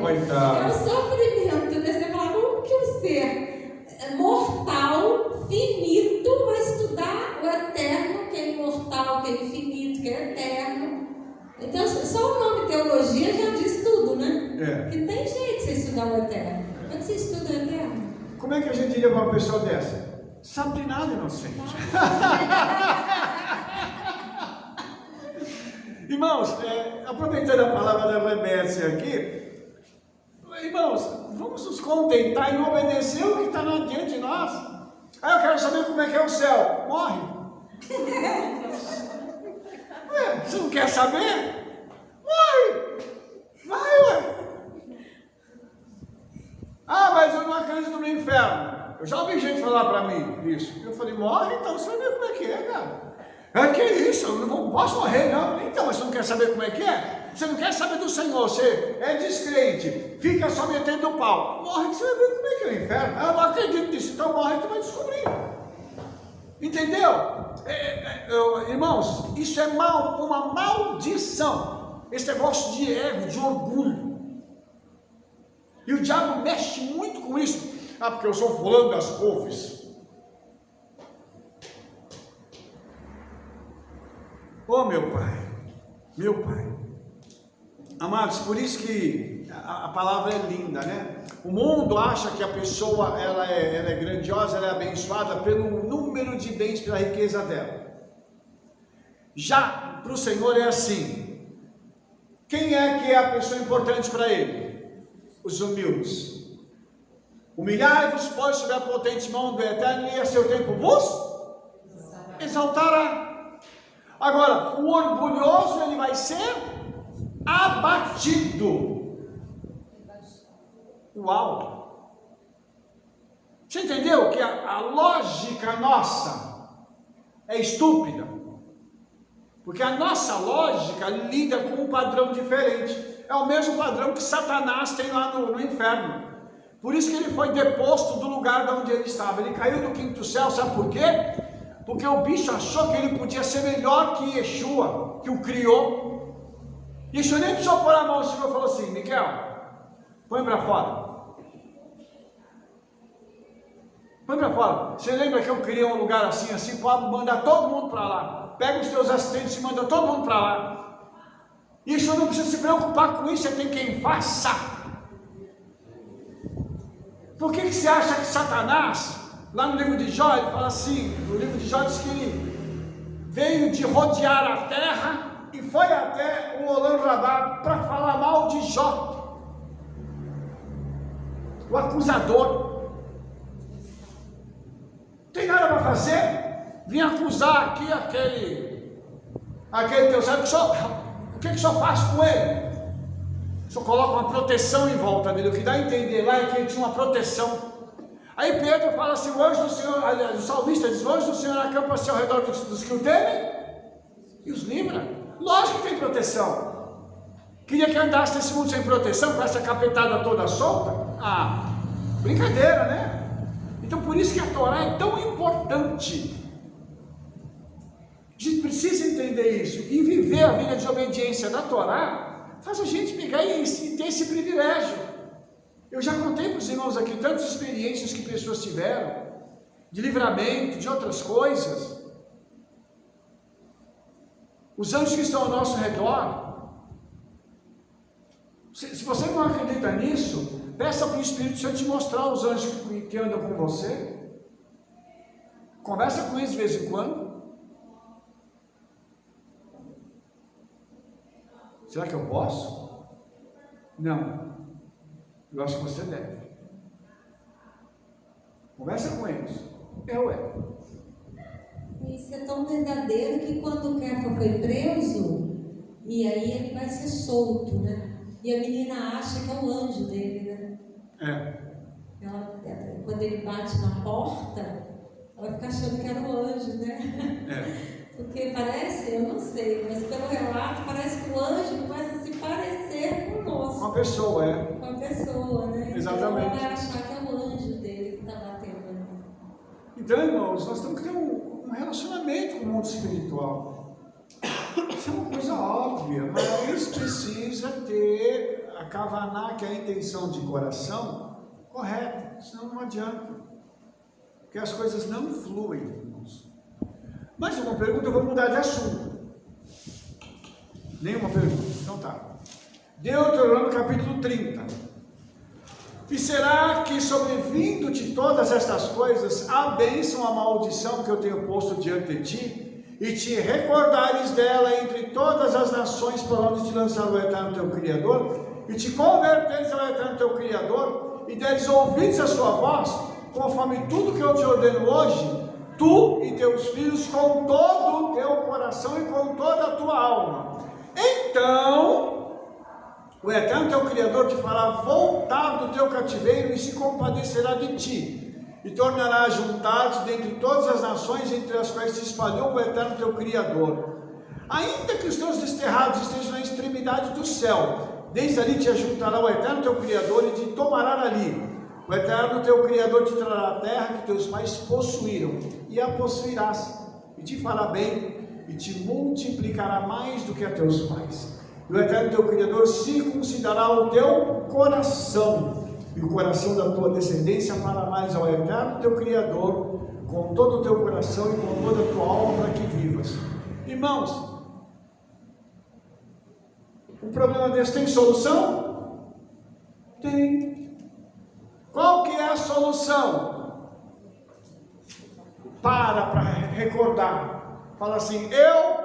Coitado. É o sofrimento, né? Você fala, como que um ser mortal, finito, vai estudar o eterno, que é imortal, que é infinito, que é eterno. Então, só o nome teologia já diz tudo, né? Que tem jeito de você estudar o eterno. Como é que você estuda o eterno? Como é que a gente diria para uma pessoa dessa? Sabe de nada, inocente. Irmãos, aproveitando a palavra da Rebécia aqui, irmãos, vamos nos contentar em obedecer o que está diante de nós. Eu quero saber como é que é o céu. Morre. Você não quer saber? Morre. Vai, ué. Mas eu não acredito no inferno. Eu já ouvi gente falar para mim isso. Eu falei, morre então, você vai ver como é que é, cara. Que isso? Eu não posso morrer, não. Então, mas você não quer saber como é que é? Você não quer saber do Senhor, você é descrente, fica só metendo o pau. Morre que você vai ver como é que é o inferno. Eu não acredito nisso, então morre que você vai descobrir. Entendeu? Irmãos, isso é uma maldição. Esse negócio de ego, de orgulho. E o diabo mexe muito com isso. Porque eu sou fulano das couves. Meu pai. Amados, por isso que a palavra é linda, né? O mundo acha que a pessoa ela é grandiosa, ela é abençoada pelo número de bens, pela riqueza dela. Já para o Senhor é assim. Quem é que é a pessoa importante para Ele? Os humildes. Humilhai-vos, pois, sob a potente mão do Eterno, e a seu tempo vos exaltará. Agora, o orgulhoso, ele vai ser abatido. Uau! Você entendeu que a lógica nossa é estúpida? Porque a nossa lógica lida com um padrão diferente. É o mesmo padrão que Satanás tem lá no inferno. Por isso que ele foi deposto do lugar de onde ele estava. Ele caiu do quinto céu, sabe por quê? Porque o bicho achou que ele podia ser melhor que Yeshua, que o criou. Yeshua nem precisou pôr a mão, o Senhor falou assim: Miquel, põe para fora. Põe para fora. Você lembra que eu criei um lugar assim, pode mandar todo mundo para lá. Pega os teus assistentes e manda todo mundo para lá. Yeshua não precisa se preocupar com isso, é tem quem faça. Por que você acha que Satanás, lá no livro de Jó, ele fala assim, no livro de Jó diz que ele veio de rodear a terra e foi até o Olam Rabá para falar mal de Jó, o acusador. Não tem nada para fazer, vim acusar aqui aquele teu servo, o que o senhor faz com ele? O senhor coloca uma proteção em volta dele. O que dá a entender lá é que ele tinha uma proteção. Aí Pedro fala assim: o anjo do Senhor, aliás, o salmista diz: o anjo do Senhor acampa-se ao redor dos que o temem e os livra. Lógico que tem proteção. Queria que andasse nesse mundo sem proteção, com essa capetada toda solta? Ah, brincadeira, né? Então por isso que a Torá é tão importante. A gente precisa entender isso e viver a vida de obediência da Torá. Faz a gente pegar e ter esse privilégio. Eu já contei para os irmãos aqui tantas experiências que pessoas tiveram, de livramento, de outras coisas. Os anjos que estão ao nosso redor. Se você não acredita nisso, peça para o Espírito Santo te mostrar os anjos que andam com você. Conversa com eles de vez em quando. Será que eu posso? Não. Eu acho que você deve. Conversa com eles. Isso é tão verdadeiro que quando o Kefa foi preso, e aí ele vai ser solto, né? E a menina acha que é o anjo dele, né? Quando ele bate na porta, ela fica achando que era o anjo, né? Porque parece, eu não sei, mas pelo relato, parece que o anjo começa a se parecer conosco. Uma pessoa, Uma pessoa, né? Exatamente. Então ela vai achar que é o anjo dele que está batendo. Então, irmãos, nós temos que ter um relacionamento com o mundo espiritual. Isso é uma coisa óbvia, mas precisa ter a kavaná, que é a intenção de coração, correta, senão não adianta. Porque as coisas não fluem, irmãos. Mais uma pergunta, eu vou mudar de assunto. Nenhuma pergunta? Então tá. Deuteronômio capítulo 30. E será que sobrevindo-te todas estas coisas, a bênção, a maldição que eu tenho posto diante de ti, e te recordares dela entre todas as nações por onde te lançar o Eterno teu Criador, e te converteres ao Eterno teu Criador, e deres ouvidos a sua voz, conforme tudo que eu te ordeno hoje, tu e teus filhos com todo o teu coração e com toda a tua alma. Então, o Eterno teu Criador te fará voltar do teu cativeiro e se compadecerá de ti, e tornará a juntar-te dentre todas as nações entre as quais se espalhou o Eterno teu Criador. Ainda que os teus desterrados estejam na extremidade do céu, desde ali te ajuntará o Eterno teu Criador e te tomará ali. O Eterno teu Criador te trará a terra que teus pais possuíram, e a possuirás, e te fará bem, e te multiplicará mais do que a teus pais. E o Eterno teu Criador circuncidará o teu coração, e o coração da tua descendência para mais ao Eterno teu Criador, com todo o teu coração e com toda a tua alma, para que vivas. Irmãos, o problema desse tem solução? Tem. Qual que é a solução? Para recordar. Fala assim: eu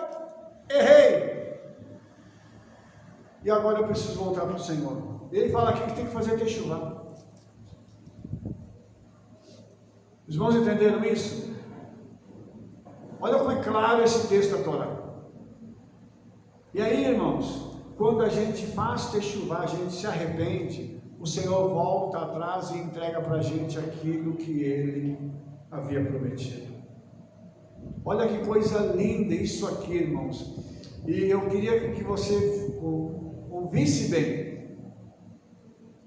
errei. E agora eu preciso voltar para o Senhor. Ele fala aqui que tem que fazer techuvá. Os irmãos entenderam isso? Olha como é claro esse texto da Torá. E aí, irmãos, quando a gente faz techuvá, a gente se arrepende, o Senhor volta atrás e entrega para a gente aquilo que Ele havia prometido. Olha que coisa linda isso aqui, irmãos. E eu queria que você ouvisse bem.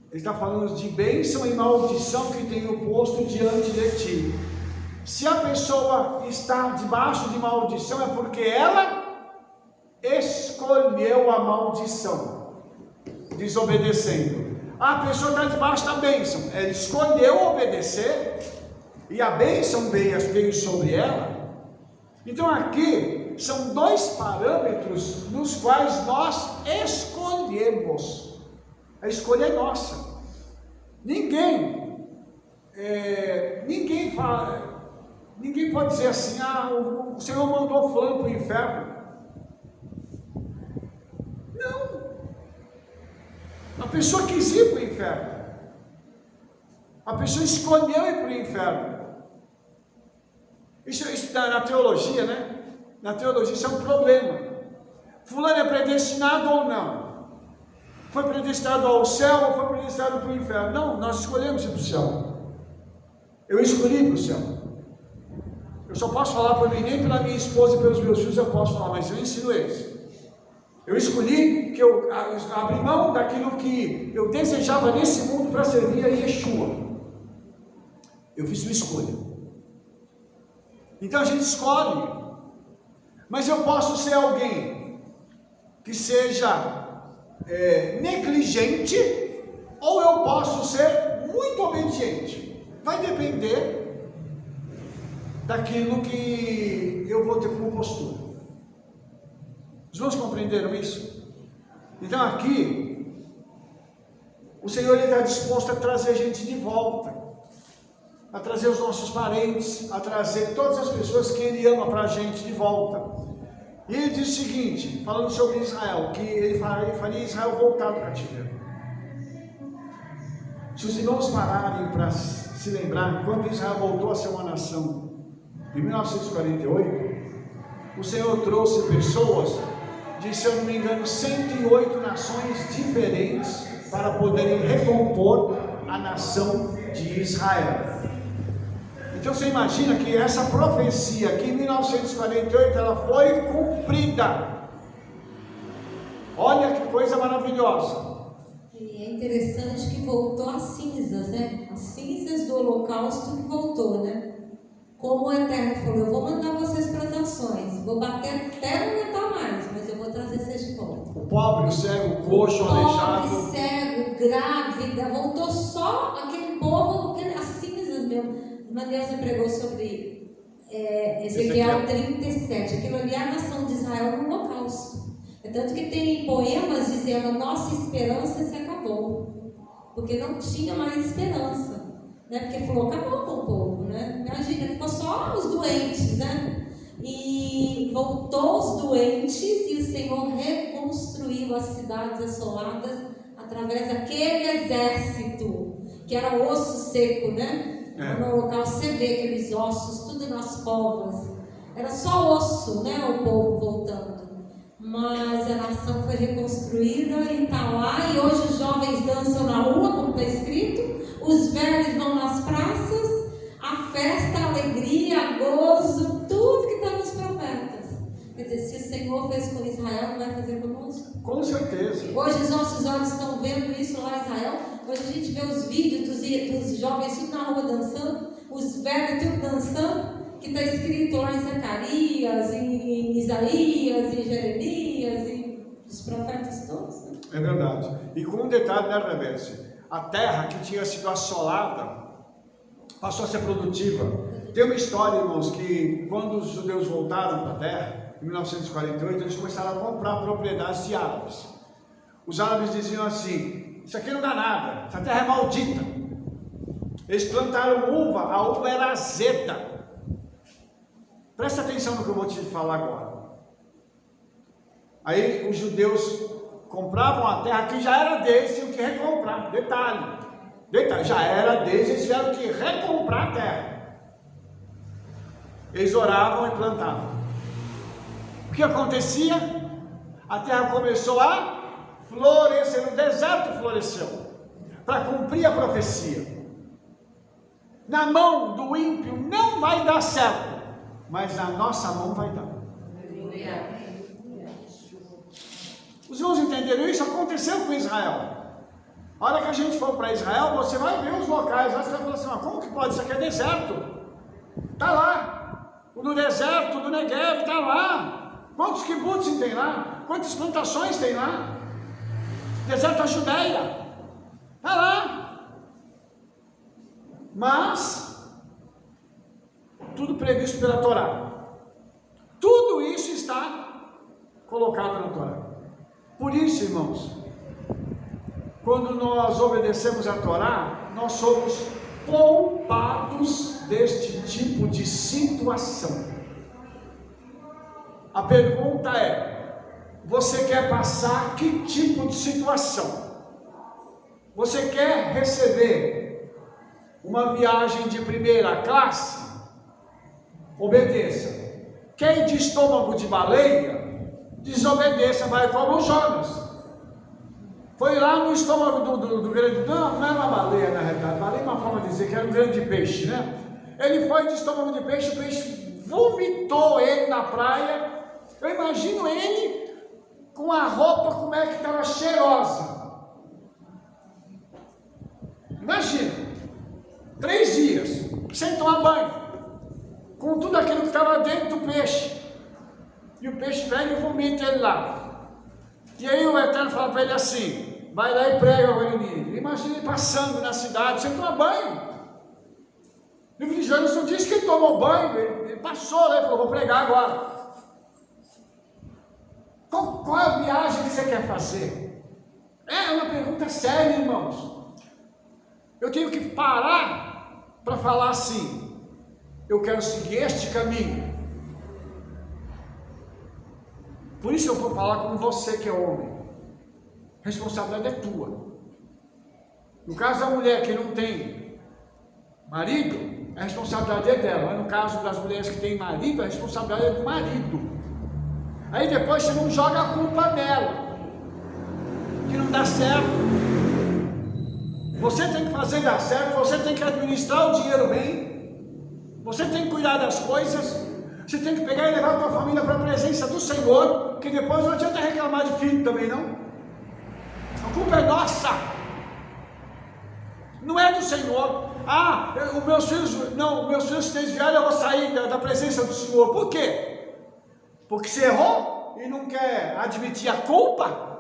Ele está falando de bênção e maldição que tenho posto diante de ti. Se a pessoa está debaixo de maldição, é porque ela escolheu a maldição, desobedecendo. A pessoa está debaixo da bênção, ela escolheu obedecer, e a bênção veio sobre ela. Então aqui são dois parâmetros nos quais nós escolhemos. A escolha é nossa. Ninguém pode dizer assim: o Senhor mandou fulano para o inferno. Não. A pessoa quis ir para o inferno. A pessoa escolheu ir para o inferno. Isso está na teologia, né? Na teologia isso é um problema. Fulano é predestinado ou não? Foi predestinado ao céu ou foi predestinado para o inferno? Não, nós escolhemos ir para o céu. Eu escolhi para o céu. Eu só posso falar por mim, nem pela minha esposa e pelos meus filhos eu posso falar, mas eu ensino eles. Eu escolhi que eu abri mão daquilo que eu desejava nesse mundo para servir a Yeshua. Eu fiz uma escolha. Então a gente escolhe. Mas eu posso ser alguém que seja negligente, ou eu posso ser muito obediente. Vai depender daquilo que eu vou ter como postura. Os irmãos compreenderam isso? Então aqui o Senhor está disposto a trazer a gente de volta, a trazer os nossos parentes, a trazer todas as pessoas que Ele ama para a gente de volta. E ele diz o seguinte, falando sobre Israel, que ele faria Israel voltar do cativeiro. Se os irmãos pararem para se lembrar, quando Israel voltou a ser uma nação, em 1948, o Senhor trouxe pessoas de, se eu não me engano, 108 nações diferentes para poderem recompor a nação de Israel. Então você imagina que essa profecia aqui em 1948 ela foi cumprida. Olha que coisa maravilhosa. E é interessante que voltou as cinzas, né? As cinzas do holocausto que voltou, né? Como o Eterno falou, eu vou mandar vocês para as nações, vou bater até não aguentar mais, mas eu vou trazer vocês de volta. O pobre, o cego, o coxo, o aleijado. O pobre, cego, grávida, voltou só aquele povo, as cinzas mesmo. Maneusa pregou sobre Ezequiel 37, aquilo ali é a nação de Israel no holocausto. É tanto que tem poemas dizendo: nossa esperança se acabou, porque não tinha mais esperança, né? Porque falou, acabou com o povo, né? Imagina, ficou só os doentes, né? E voltou os doentes e o Senhor reconstruiu as cidades assoladas através daquele exército que era osso seco, né? No local você vê aqueles ossos, tudo nas covas. Era só osso, né? O povo voltando. Mas a nação foi reconstruída e está lá. E hoje os jovens dançam na rua, como está escrito. Os velhos vão nas praças. A festa, a alegria, gozo, tudo que está nos profetas. Quer dizer, se o Senhor fez com Israel, não vai fazer conosco? Com certeza. Hoje os nossos olhos estão vendo isso lá em Israel. Hoje a gente vê os vídeos dos jovens tudo na rua dançando, os velhos tudo dançando, que está escrito lá em Zacarias, em Isaías, em Jeremias, e os profetas todos. Né? É verdade. E com um detalhe, né, Rebece? A terra que tinha sido assolada passou a ser produtiva. Tem uma história, irmãos, que quando os judeus voltaram para a terra, em 1948, eles começaram a comprar propriedades de árabes. Os árabes diziam assim: isso aqui não dá nada, essa terra é maldita. Eles plantaram uva, a uva era azeda. Presta atenção no que eu vou te falar agora. Aí os judeus compravam a terra que já era deles, tinham que recomprar. Detalhe, já era deles, eles tiveram que recomprar a terra. Eles oravam e plantavam. O que acontecia? A terra começou a florescer, no deserto floresceu, para cumprir a profecia. Na mão do ímpio não vai dar certo, mas na nossa mão vai dar. Os irmãos entenderam isso? Aconteceu com Israel. A hora que a gente for para Israel, você vai ver os locais lá, você vai falar assim, como que pode? Isso aqui é deserto. Está lá. No deserto do Negev está lá. Quantos kibbutz tem lá? Quantas plantações tem lá? Deserto da Judeia. Está lá. Mas, tudo previsto pela Torá. Tudo isso está colocado na Torá. Por isso, irmãos, quando nós obedecemos a Torá, nós somos poupados deste tipo de situação. A pergunta é: você quer passar que tipo de situação? Você quer receber uma viagem de primeira classe? Obedeça. Quem de estômago de baleia, desobedeça, vai como Jonas. Foi lá no estômago do grande, não era uma baleia na realidade, baleia é uma forma de dizer que era um grande peixe, né? Ele foi de estômago de peixe, o peixe vomitou ele na praia. Eu imagino ele com a roupa como é que estava cheirosa. Imagina, 3 dias, sem tomar banho, com tudo aquilo que estava dentro do peixe. E o peixe pega e vomita ele lá. E aí o Eterno fala para ele assim: vai lá e prega agora em Nínive. Imagina ele passando na cidade sem tomar banho. O livro de Jonas não diz que ele tomou banho, ele passou, né? Falou: vou pregar agora. Qual é a viagem que você quer fazer? É uma pergunta séria, irmãos. Eu tenho que parar para falar assim: eu quero seguir este caminho. Por isso eu vou falar com você que é homem. A responsabilidade é tua. No caso da mulher que não tem marido, a responsabilidade é dela. Mas no caso das mulheres que têm marido, a responsabilidade é do marido. Aí depois você não joga a culpa nela, que não dá certo. Você tem que fazer dar certo, você tem que administrar o dinheiro bem, você tem que cuidar das coisas. Você tem que pegar e levar a tua família para a presença do Senhor, que depois não adianta reclamar de filho também, não. A culpa é nossa, não é do Senhor. Os meus filhos se desviaram, eu vou sair da presença do Senhor. Por quê? Porque você errou e não quer admitir a culpa?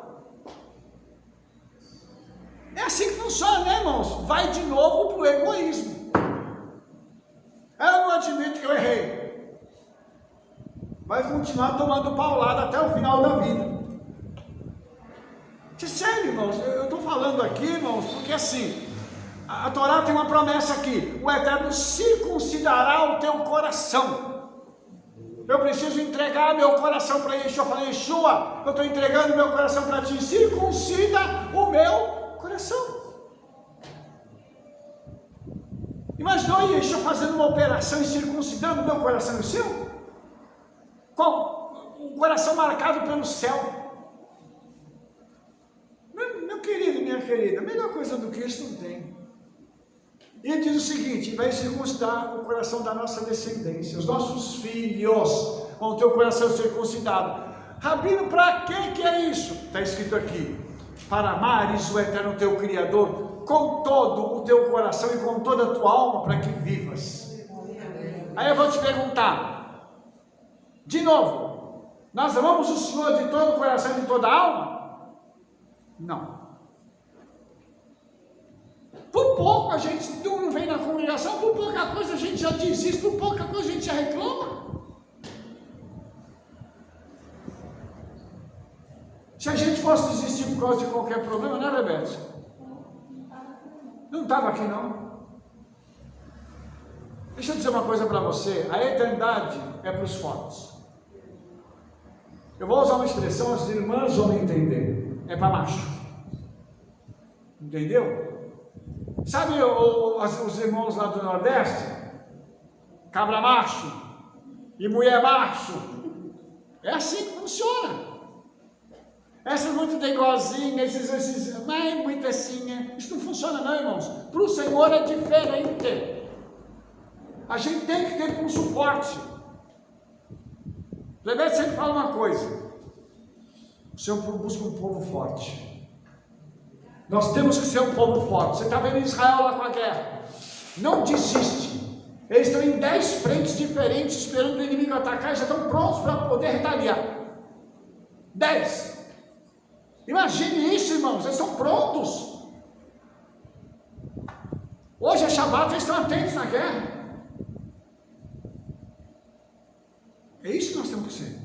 É assim que funciona, né, irmãos? Vai de novo para o egoísmo. Eu não admito que eu errei. Vai continuar tomando paulada até o final da vida. Sério, irmãos, eu estou falando aqui, irmãos, porque assim, a Torá tem uma promessa aqui: o Eterno circuncidará o teu coração. Eu preciso entregar meu coração para Yeshua. Eu falei: Yeshua, eu estou entregando meu coração para ti, circuncida o meu coração. Imaginou Yeshua fazendo uma operação e circuncidando o meu coração e o seu? Um coração marcado pelo céu. Meu querido e minha querida, a melhor coisa do que isso não tem. E ele diz o seguinte: vai circuncidar o coração da nossa descendência, os nossos filhos vão ter o coração circuncidado. Rabino, para que é isso? Está escrito aqui: para amares o Eterno teu Criador com todo o teu coração e com toda a tua alma, para que vivas. Aí eu vou te perguntar de novo: nós amamos o Senhor de todo o coração e de toda a alma? Não. Por pouco a gente não vem na congregação, por pouca coisa a gente já diz isso, por pouca coisa a gente já reclama. Se a gente fosse desistir por causa de qualquer problema, né, Rebeca? Não estava aqui, não. Deixa eu dizer uma coisa para você: a eternidade é para os fortes. Eu vou usar uma expressão, as irmãs vão entender: é para macho. Entendeu? Sabe os irmãos lá do Nordeste? Cabra macho e mulher macho. É assim que funciona. Essas muito dengozinhas, mas muito assim, isso não funciona não, irmãos. Para o Senhor é diferente. A gente tem que ter pulso forte. Rebelde sempre fala uma coisa: o Senhor busca um povo forte. Nós temos que ser um povo forte. Você está vendo Israel lá com a guerra, não desiste. Eles estão em 10 frentes diferentes, esperando o inimigo atacar, e já estão prontos para poder retaliar. 10. Imagine isso, irmãos, eles estão prontos. Hoje é Shabat, eles estão atentos na guerra. É isso que nós temos que ser.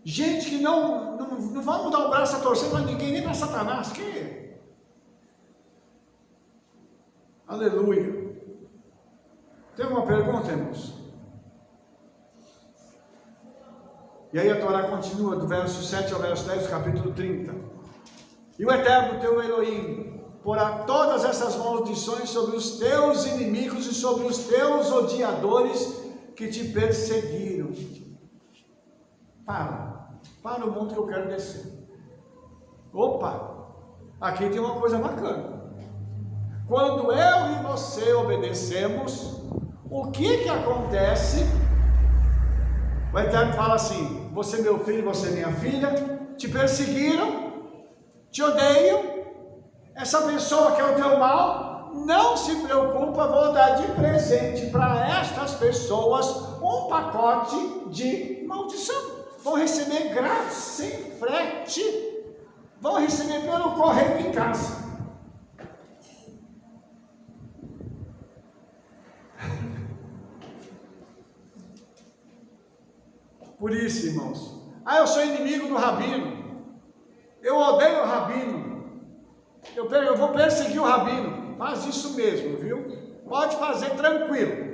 Gente que não vai mudar o braço a torcer para ninguém, nem para Satanás. Que? Aleluia. Tem alguma pergunta, irmãos? E aí a Torá continua, do verso 7 ao verso 10, do capítulo 30. E o Eterno teu Elohim porá todas essas maldições sobre os teus inimigos e sobre os teus odiadores que te perseguiram. Para o mundo que eu quero descer. Opa, aqui tem uma coisa bacana. Quando eu e você obedecemos, o que acontece? O Eterno fala assim: você é meu filho, você é minha filha, te perseguiram, te odeiam, essa pessoa que é o teu mal, não se preocupa, vou dar de presente para estas pessoas um pacote de maldição. Vão receber grátis, sem frete, vão receber pelo correio em casa. Por isso, irmãos, eu sou inimigo do rabino, eu odeio o rabino, eu vou perseguir o rabino. Faz isso mesmo, viu? Pode fazer tranquilo.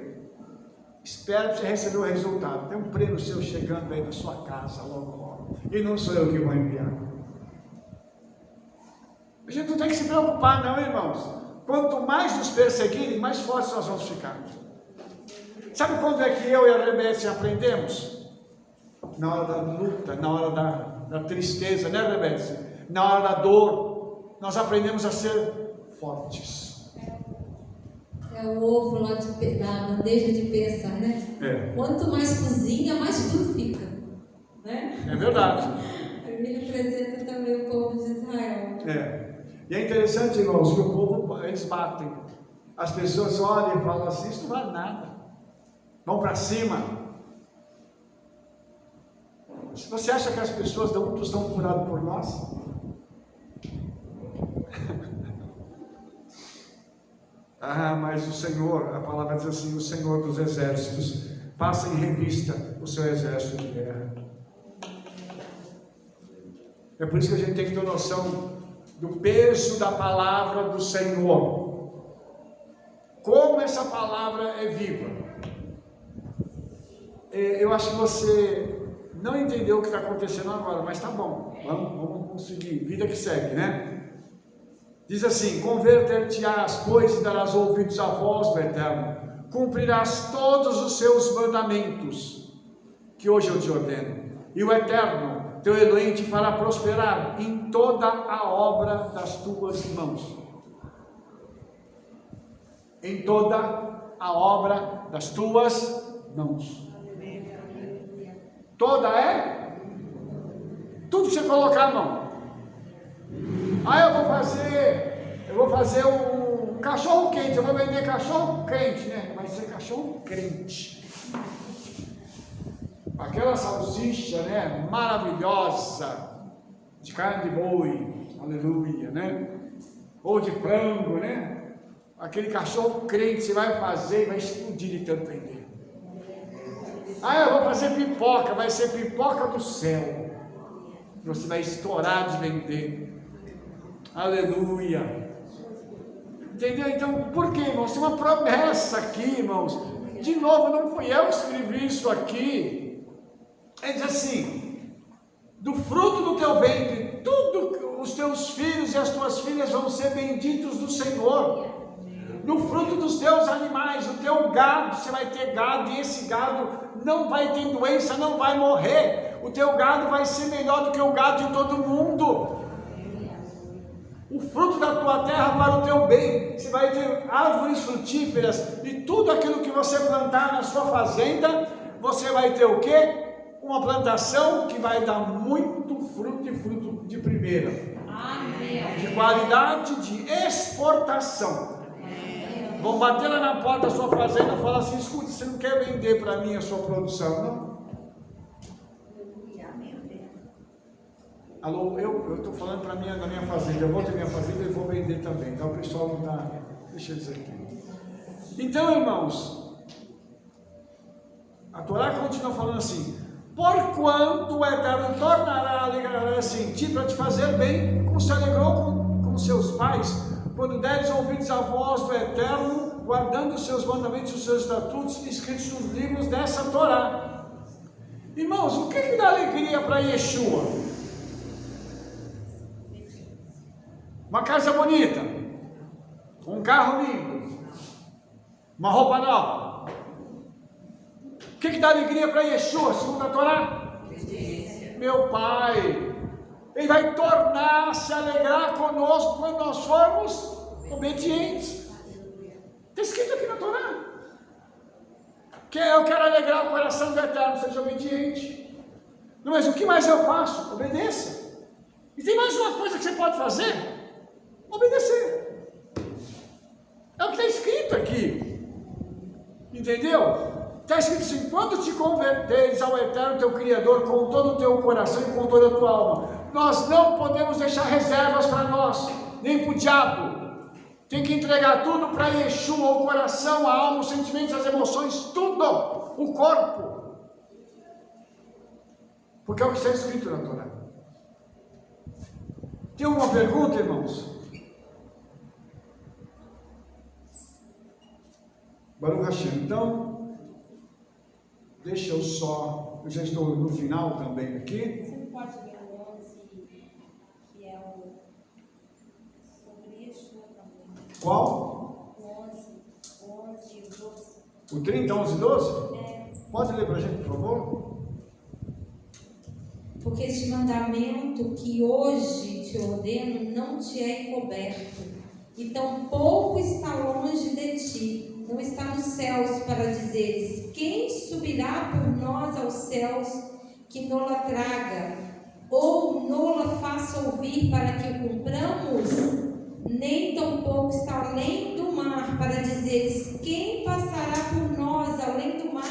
Espero que você receber o resultado. Tem um prêmio seu chegando aí na sua casa logo. E não sou eu que vou enviar. A gente não tem que se preocupar não, irmãos. Quanto mais nos perseguirem, mais fortes nós vamos ficar. Sabe quando é que eu e a Rebeca aprendemos? Na hora da luta, na hora da tristeza, né, Rebeca? Na hora da dor, nós aprendemos a ser fortes. É o ovo lá da bandeja de peça, né? É. Quanto mais cozinha, mais duro fica, né? É verdade. Ele representa também o povo de Israel. É. E é interessante, irmãos, que o povo, eles batem. As pessoas olham e falam assim: isso não vale nada. Vão para cima. Se você acha que as pessoas dão um tostão curado por nós? Mas o Senhor, a palavra diz assim: o Senhor dos exércitos passa em revista o seu exército de guerra. É por isso que a gente tem que ter noção do peso da palavra do Senhor. Como essa palavra é viva. Eu acho que você não entendeu o que está acontecendo agora, mas tá bom, vamos conseguir, vida que segue, né? Diz assim: converter-te-ás, pois, e darás ouvidos à voz do Eterno, cumprirás todos os seus mandamentos, que hoje eu te ordeno, e o Eterno, teu Elohim, te fará prosperar em toda a obra das tuas mãos. Em toda a obra das tuas mãos. Toda é? Tudo que você colocar a mão. Eu vou fazer um cachorro quente, eu vou vender cachorro quente, né? Vai ser cachorro crente. Aquela salsicha, né? Maravilhosa, de carne de boi, aleluia, né? Ou de frango, né? Aquele cachorro crente você vai fazer e vai explodir de tanto vender. Eu vou fazer pipoca, vai ser pipoca do céu. Você vai estourar de vender. Aleluia. Entendeu? Então, por quê, irmãos? Tem uma promessa aqui, irmãos. De novo, não fui eu que escrevi isso aqui. Ele diz assim: do fruto do teu ventre, todos os teus filhos e as tuas filhas vão ser benditos do Senhor. No fruto dos teus animais, o teu gado, você vai ter gado, e esse gado não vai ter doença, não vai morrer. O teu gado vai ser melhor do que o gado de todo mundo. O fruto da tua terra para o teu bem. Você vai ter árvores frutíferas, e tudo aquilo que você plantar na sua fazenda, você vai ter o quê? uma plantação que vai dar muito fruto, e fruto de primeira, de qualidade, de exportação. Vão bater lá na porta da sua fazenda e falar assim: escuta, você não quer vender para mim a sua produção, não? Alô, eu estou falando da minha fazenda, eu vou ter minha fazenda e vou vender também, então o pessoal não está, deixa eu dizer aqui. Então, irmãos, a Torá continua falando assim: porquanto o Eterno tornará a alegrar-se em ti para te fazer bem, como se alegrou com seus pais, quando deres ouvidos a voz do Eterno, guardando os seus mandamentos e os seus estatutos escritos nos livros dessa Torá. Irmãos, o que dá alegria para Yeshua? Uma casa bonita, um carro lindo, uma roupa nova. O que dá alegria para Yeshua, segundo a Torá? Meu Pai, Ele vai tornar a se alegrar conosco quando nós formos obedientes. Está escrito aqui na Torá. Que eu quero alegrar o coração do Eterno, seja obediente. Não, mas o que mais eu faço? Obedeça. E tem mais uma coisa que você pode fazer: obedecer. É o que está escrito aqui. Entendeu? Está escrito assim: quando te converteres ao Eterno teu Criador com todo o teu coração e com toda a tua alma. Nós não podemos deixar reservas para nós, nem para o diabo. Tem que entregar tudo para Yeshua: o coração, a alma, os sentimentos, as emoções, tudo, o corpo. Porque é o que está escrito na Torá. Tem uma pergunta, irmãos? Baruch Hashem. Então, deixa eu só, eu já estou no final também aqui. Você não pode ler o 11, que é o sobre Yeshua também. Qual? O 11 e o 12. O 30, 11 e 12? É. Pode ler para a gente, por favor? Porque este mandamento que hoje te ordeno não te é encoberto, e tampouco está longe de ti, não está nos céus, para dizeres: quem subirá por nós aos céus, que nola traga, ou nola faça ouvir para que o cumpramos? Nem tampouco está além do mar, para dizeres: quem passará por nós além do mar,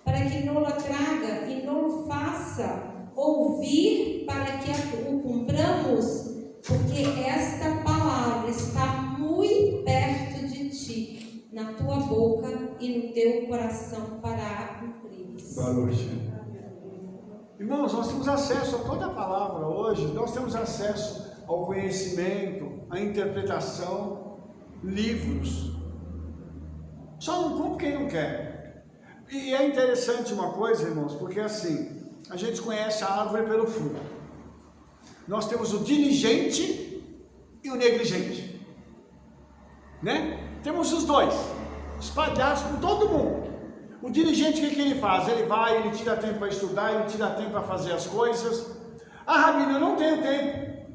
para que nola traga e nolo faça ouvir para que o cumpramos? Porque esta palavra está muito perto de ti, na tua boca e no teu coração, para a cumprires. Baruch. Irmãos, nós temos acesso a toda a palavra hoje, nós temos acesso ao conhecimento, à interpretação, livros. Só não cumpre quem não quer. E é interessante uma coisa, irmãos, porque assim, a gente conhece a árvore pelo fruto. Nós temos o diligente e o negligente, né? Temos os dois, espalhados por todo mundo. O diligente, o que ele faz? Ele vai, ele tira tempo para estudar, ele tira tempo para fazer as coisas. Ah, Rabino, eu não tenho tempo.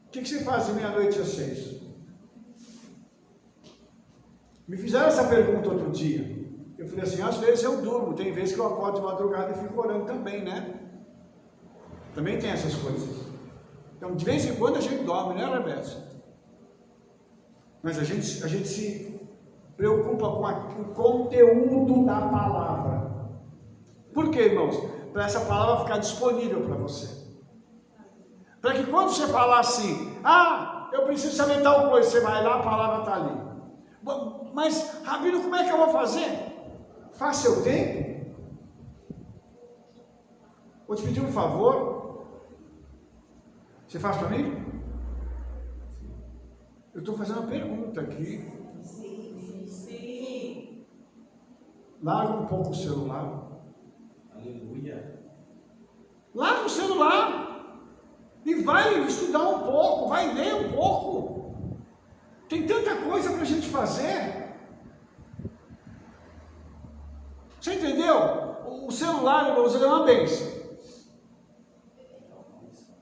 O que você faz de meia-noite às 6? Me fizeram essa pergunta outro dia. Eu falei assim: às vezes eu durmo, tem vezes que eu acordo de madrugada e fico orando também, né? Também tem essas coisas. Então, de vez em quando a gente dorme, né, Rebeca? Mas a gente se preocupa com o conteúdo da palavra. Por quê, irmãos? Para essa palavra ficar disponível para você. Para que quando você falar assim: ah, eu preciso saber tal coisa, você vai lá, a palavra está ali. Mas, Rabino, como é que eu vou fazer? Faz seu tempo. Vou te pedir um favor. Você faz para mim? Eu estou fazendo uma pergunta aqui. Sim. Larga um pouco o celular. Aleluia. Larga o celular. E vai estudar um pouco. Vai ler um pouco. Tem tanta coisa para a gente fazer. Você entendeu? O celular, irmãos, ele é uma bênção.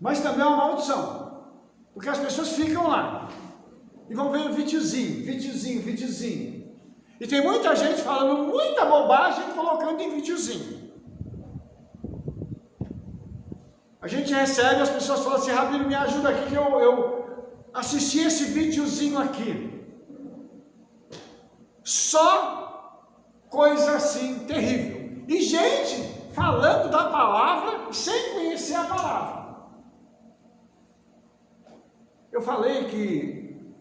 Mas também é uma maldição. Porque as pessoas ficam lá. E vão ver videozinho. E tem muita gente falando muita bobagem e colocando em videozinho. A gente recebe, as pessoas falam assim, Rabino, me ajuda aqui que eu assisti esse videozinho aqui. Só coisa assim, terrível. E gente falando da palavra sem conhecer a palavra. Eu falei que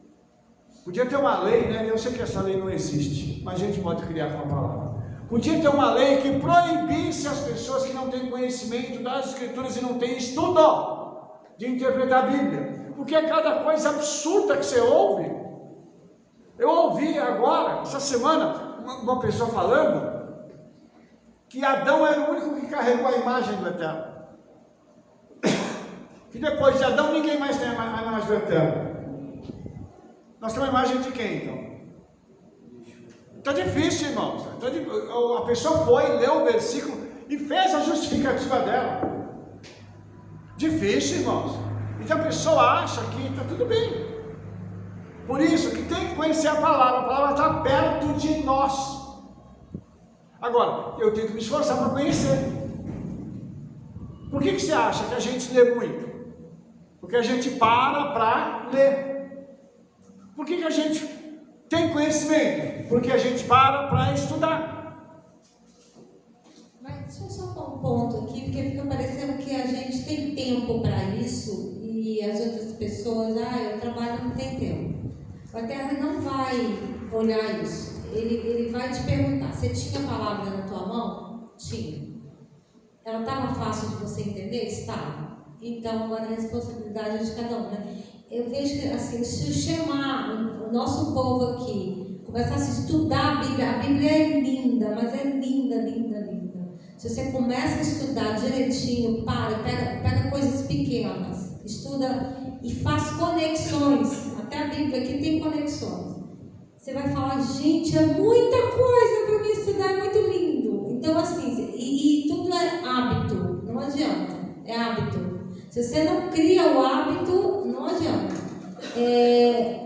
podia ter uma lei, né? Eu sei que essa lei não existe, mas a gente pode criar com a palavra. Podia ter uma lei que proibisse as pessoas que não têm conhecimento das Escrituras e não têm estudo de interpretar a Bíblia. Porque é cada coisa absurda que você ouve. Eu ouvi agora, essa semana, uma pessoa falando que Adão era o único que carregou a imagem do Eterno. Que depois de Adão ninguém mais tem a imagem do Eterno. Nós temos a imagem de quem então? Está difícil, irmãos. A pessoa foi, leu o versículo e fez a justificativa dela. Difícil, irmãos. Então a pessoa acha que está tudo bem. Por isso que tem que conhecer a palavra está perto de nós. Agora, eu tenho que me esforçar para conhecer. Por que você acha que a gente lê muito? Porque a gente para ler. Por que a gente tem conhecimento? Porque a gente para estudar. Mas deixa eu só pôr um ponto aqui, porque fica parecendo que a gente tem tempo para isso e as outras pessoas, eu trabalho, não tem tempo. O Eterno não vai olhar isso. Ele vai te perguntar, você tinha a palavra na tua mão? Tinha. Ela estava fácil de você entender? Estava. Então, agora a responsabilidade é de cada um, né? Eu vejo que, assim, se chamar o nosso povo aqui, começasse a estudar a Bíblia é linda, mas é linda, linda, linda. Se você começa a estudar direitinho, pega coisas pequenas, estuda e faz conexões. Até a Bíblia aqui tem conexões. Você vai falar, gente, é muita coisa para mim estudar, é muito lindo. Então, assim, e tudo é hábito, não adianta, é hábito. Se você não cria o hábito, não adianta.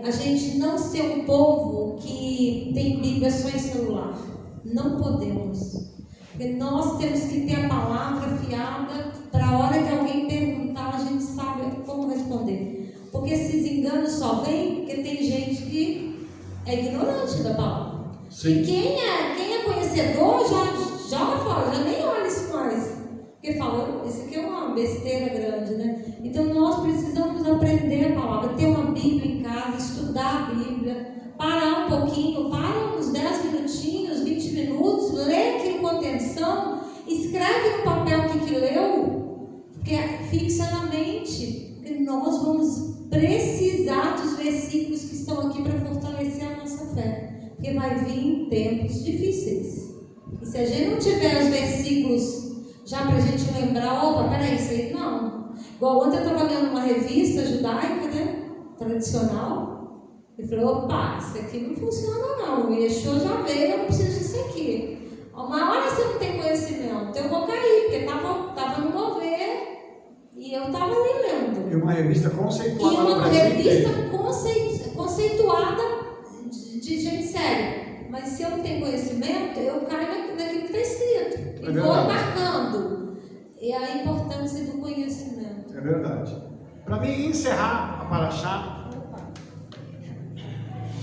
A gente não ser um povo que tem Bíblia só em celular. Não podemos. Porque nós temos que ter a palavra afiada para a hora que alguém perguntar, a gente sabe como responder. Porque esses enganos só vêm porque tem gente que é ignorante da palavra. Sim. E quem é conhecedor já joga fora, já nem olha isso mais. Porque fala, isso aqui é uma besteira grande, né? Então nós precisamos aprender a palavra, ter uma Bíblia em casa, estudar a Bíblia, parar um pouquinho, para uns 10 minutinhos, 20 minutos, lê aquilo com atenção, escreve no papel o que leu, porque fixa na mente, porque nós vamos precisar dos versículos que estão aqui para fortalecer a nossa fé, porque vai vir tempos difíceis. E se a gente não tiver os versículos já para a gente lembrar, peraí, isso aí não. Igual ontem eu estava lendo uma revista judaica, né? Tradicional. E falei, isso aqui não funciona não. O Yeshua já veio, eu não preciso disso aqui. Uma hora você não tem conhecimento, eu vou cair, porque estava no mover e eu estava ali lendo. E uma revista conceituada. E uma revista conceituada de gente séria. Mas se eu não tenho conhecimento, eu caio naquilo que está escrito. E vou marcando. E a importância do conhecimento. É verdade. Para mim encerrar a Paraxá,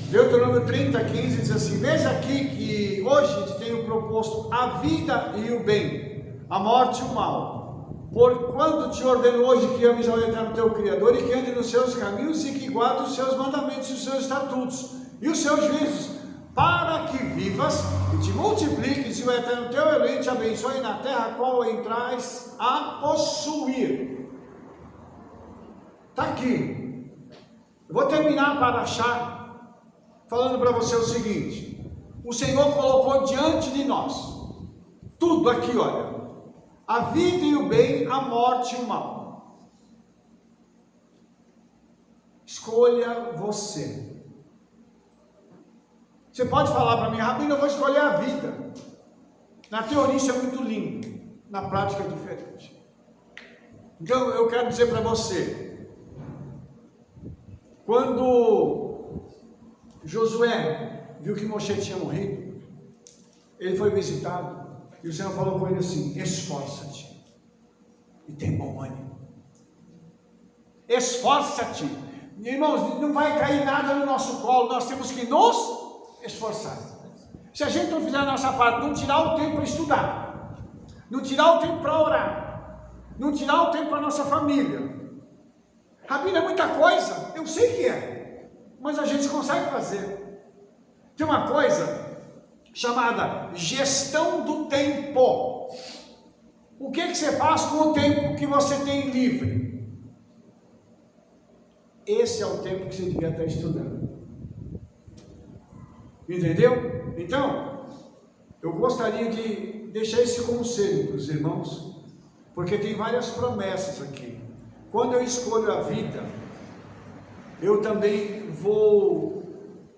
Deuteronômio 30:15 diz assim: veja aqui que hoje te tenho proposto a vida e o bem, a morte e o mal. Porquanto te ordeno hoje que ames ao Eterno teu Criador e que ande nos seus caminhos e que guarde os seus mandamentos e os seus estatutos e os seus juízos, para que vivas e te multipliques e o Eterno teu Elohim te abençoe na terra a qual entrais a possuir. Está aqui. Eu vou terminar para achar falando para você o seguinte: o Senhor colocou diante de nós tudo aqui, olha, a vida e o bem, a morte e o mal. Escolha você. Você pode falar para mim, Rabino, eu vou escolher a vida. Na teoria isso é muito lindo, na prática é diferente. Então eu quero dizer para você, quando Josué viu que Moshe tinha morrido, ele foi visitado, e o Senhor falou com ele assim: esforça-te e tem bom ânimo. Esforça-te. Irmãos, não vai cair nada no nosso colo, nós temos que nos esforçar. Se a gente não fizer a nossa parte, não tirar o tempo para estudar, não tirar o tempo para orar, não tirar o tempo para a nossa família. Rabino, é muita coisa, eu sei que é, mas a gente consegue fazer. Tem uma coisa chamada gestão do tempo. O que você faz com o tempo que você tem livre? Esse é o tempo que você devia estar estudando. Entendeu? Então, eu gostaria de deixar esse conselho para os irmãos, porque tem várias promessas aqui. Quando eu escolho a vida, eu também vou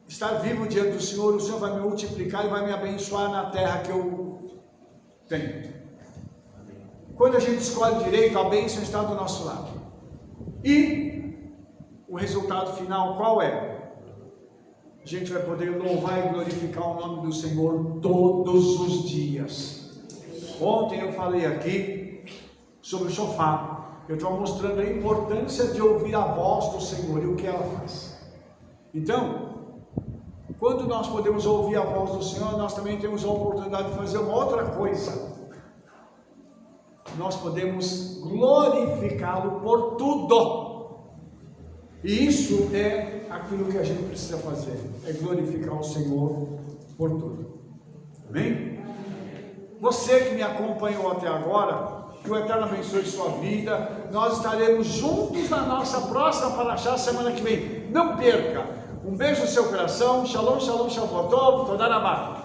estar vivo diante do Senhor, o Senhor vai me multiplicar e vai me abençoar na terra que eu tenho. Quando a gente escolhe direito, a bênção está do nosso lado. E o resultado final qual é? A gente vai poder louvar e glorificar o nome do Senhor todos os dias. Ontem eu falei aqui sobre o shofar. Eu estou mostrando a importância de ouvir a voz do Senhor e o que ela faz. Então, quando nós podemos ouvir a voz do Senhor, nós também temos a oportunidade de fazer uma outra coisa. Nós podemos glorificá-lo por tudo. E isso é aquilo que a gente precisa fazer, é glorificar o Senhor por tudo. Amém? Você que me acompanhou até agora, que o Eterno abençoe sua vida. Nós estaremos juntos na nossa próxima Parashá semana que vem. Não perca. Um beijo no seu coração. Shalom, shalom, shalom, toda rabá.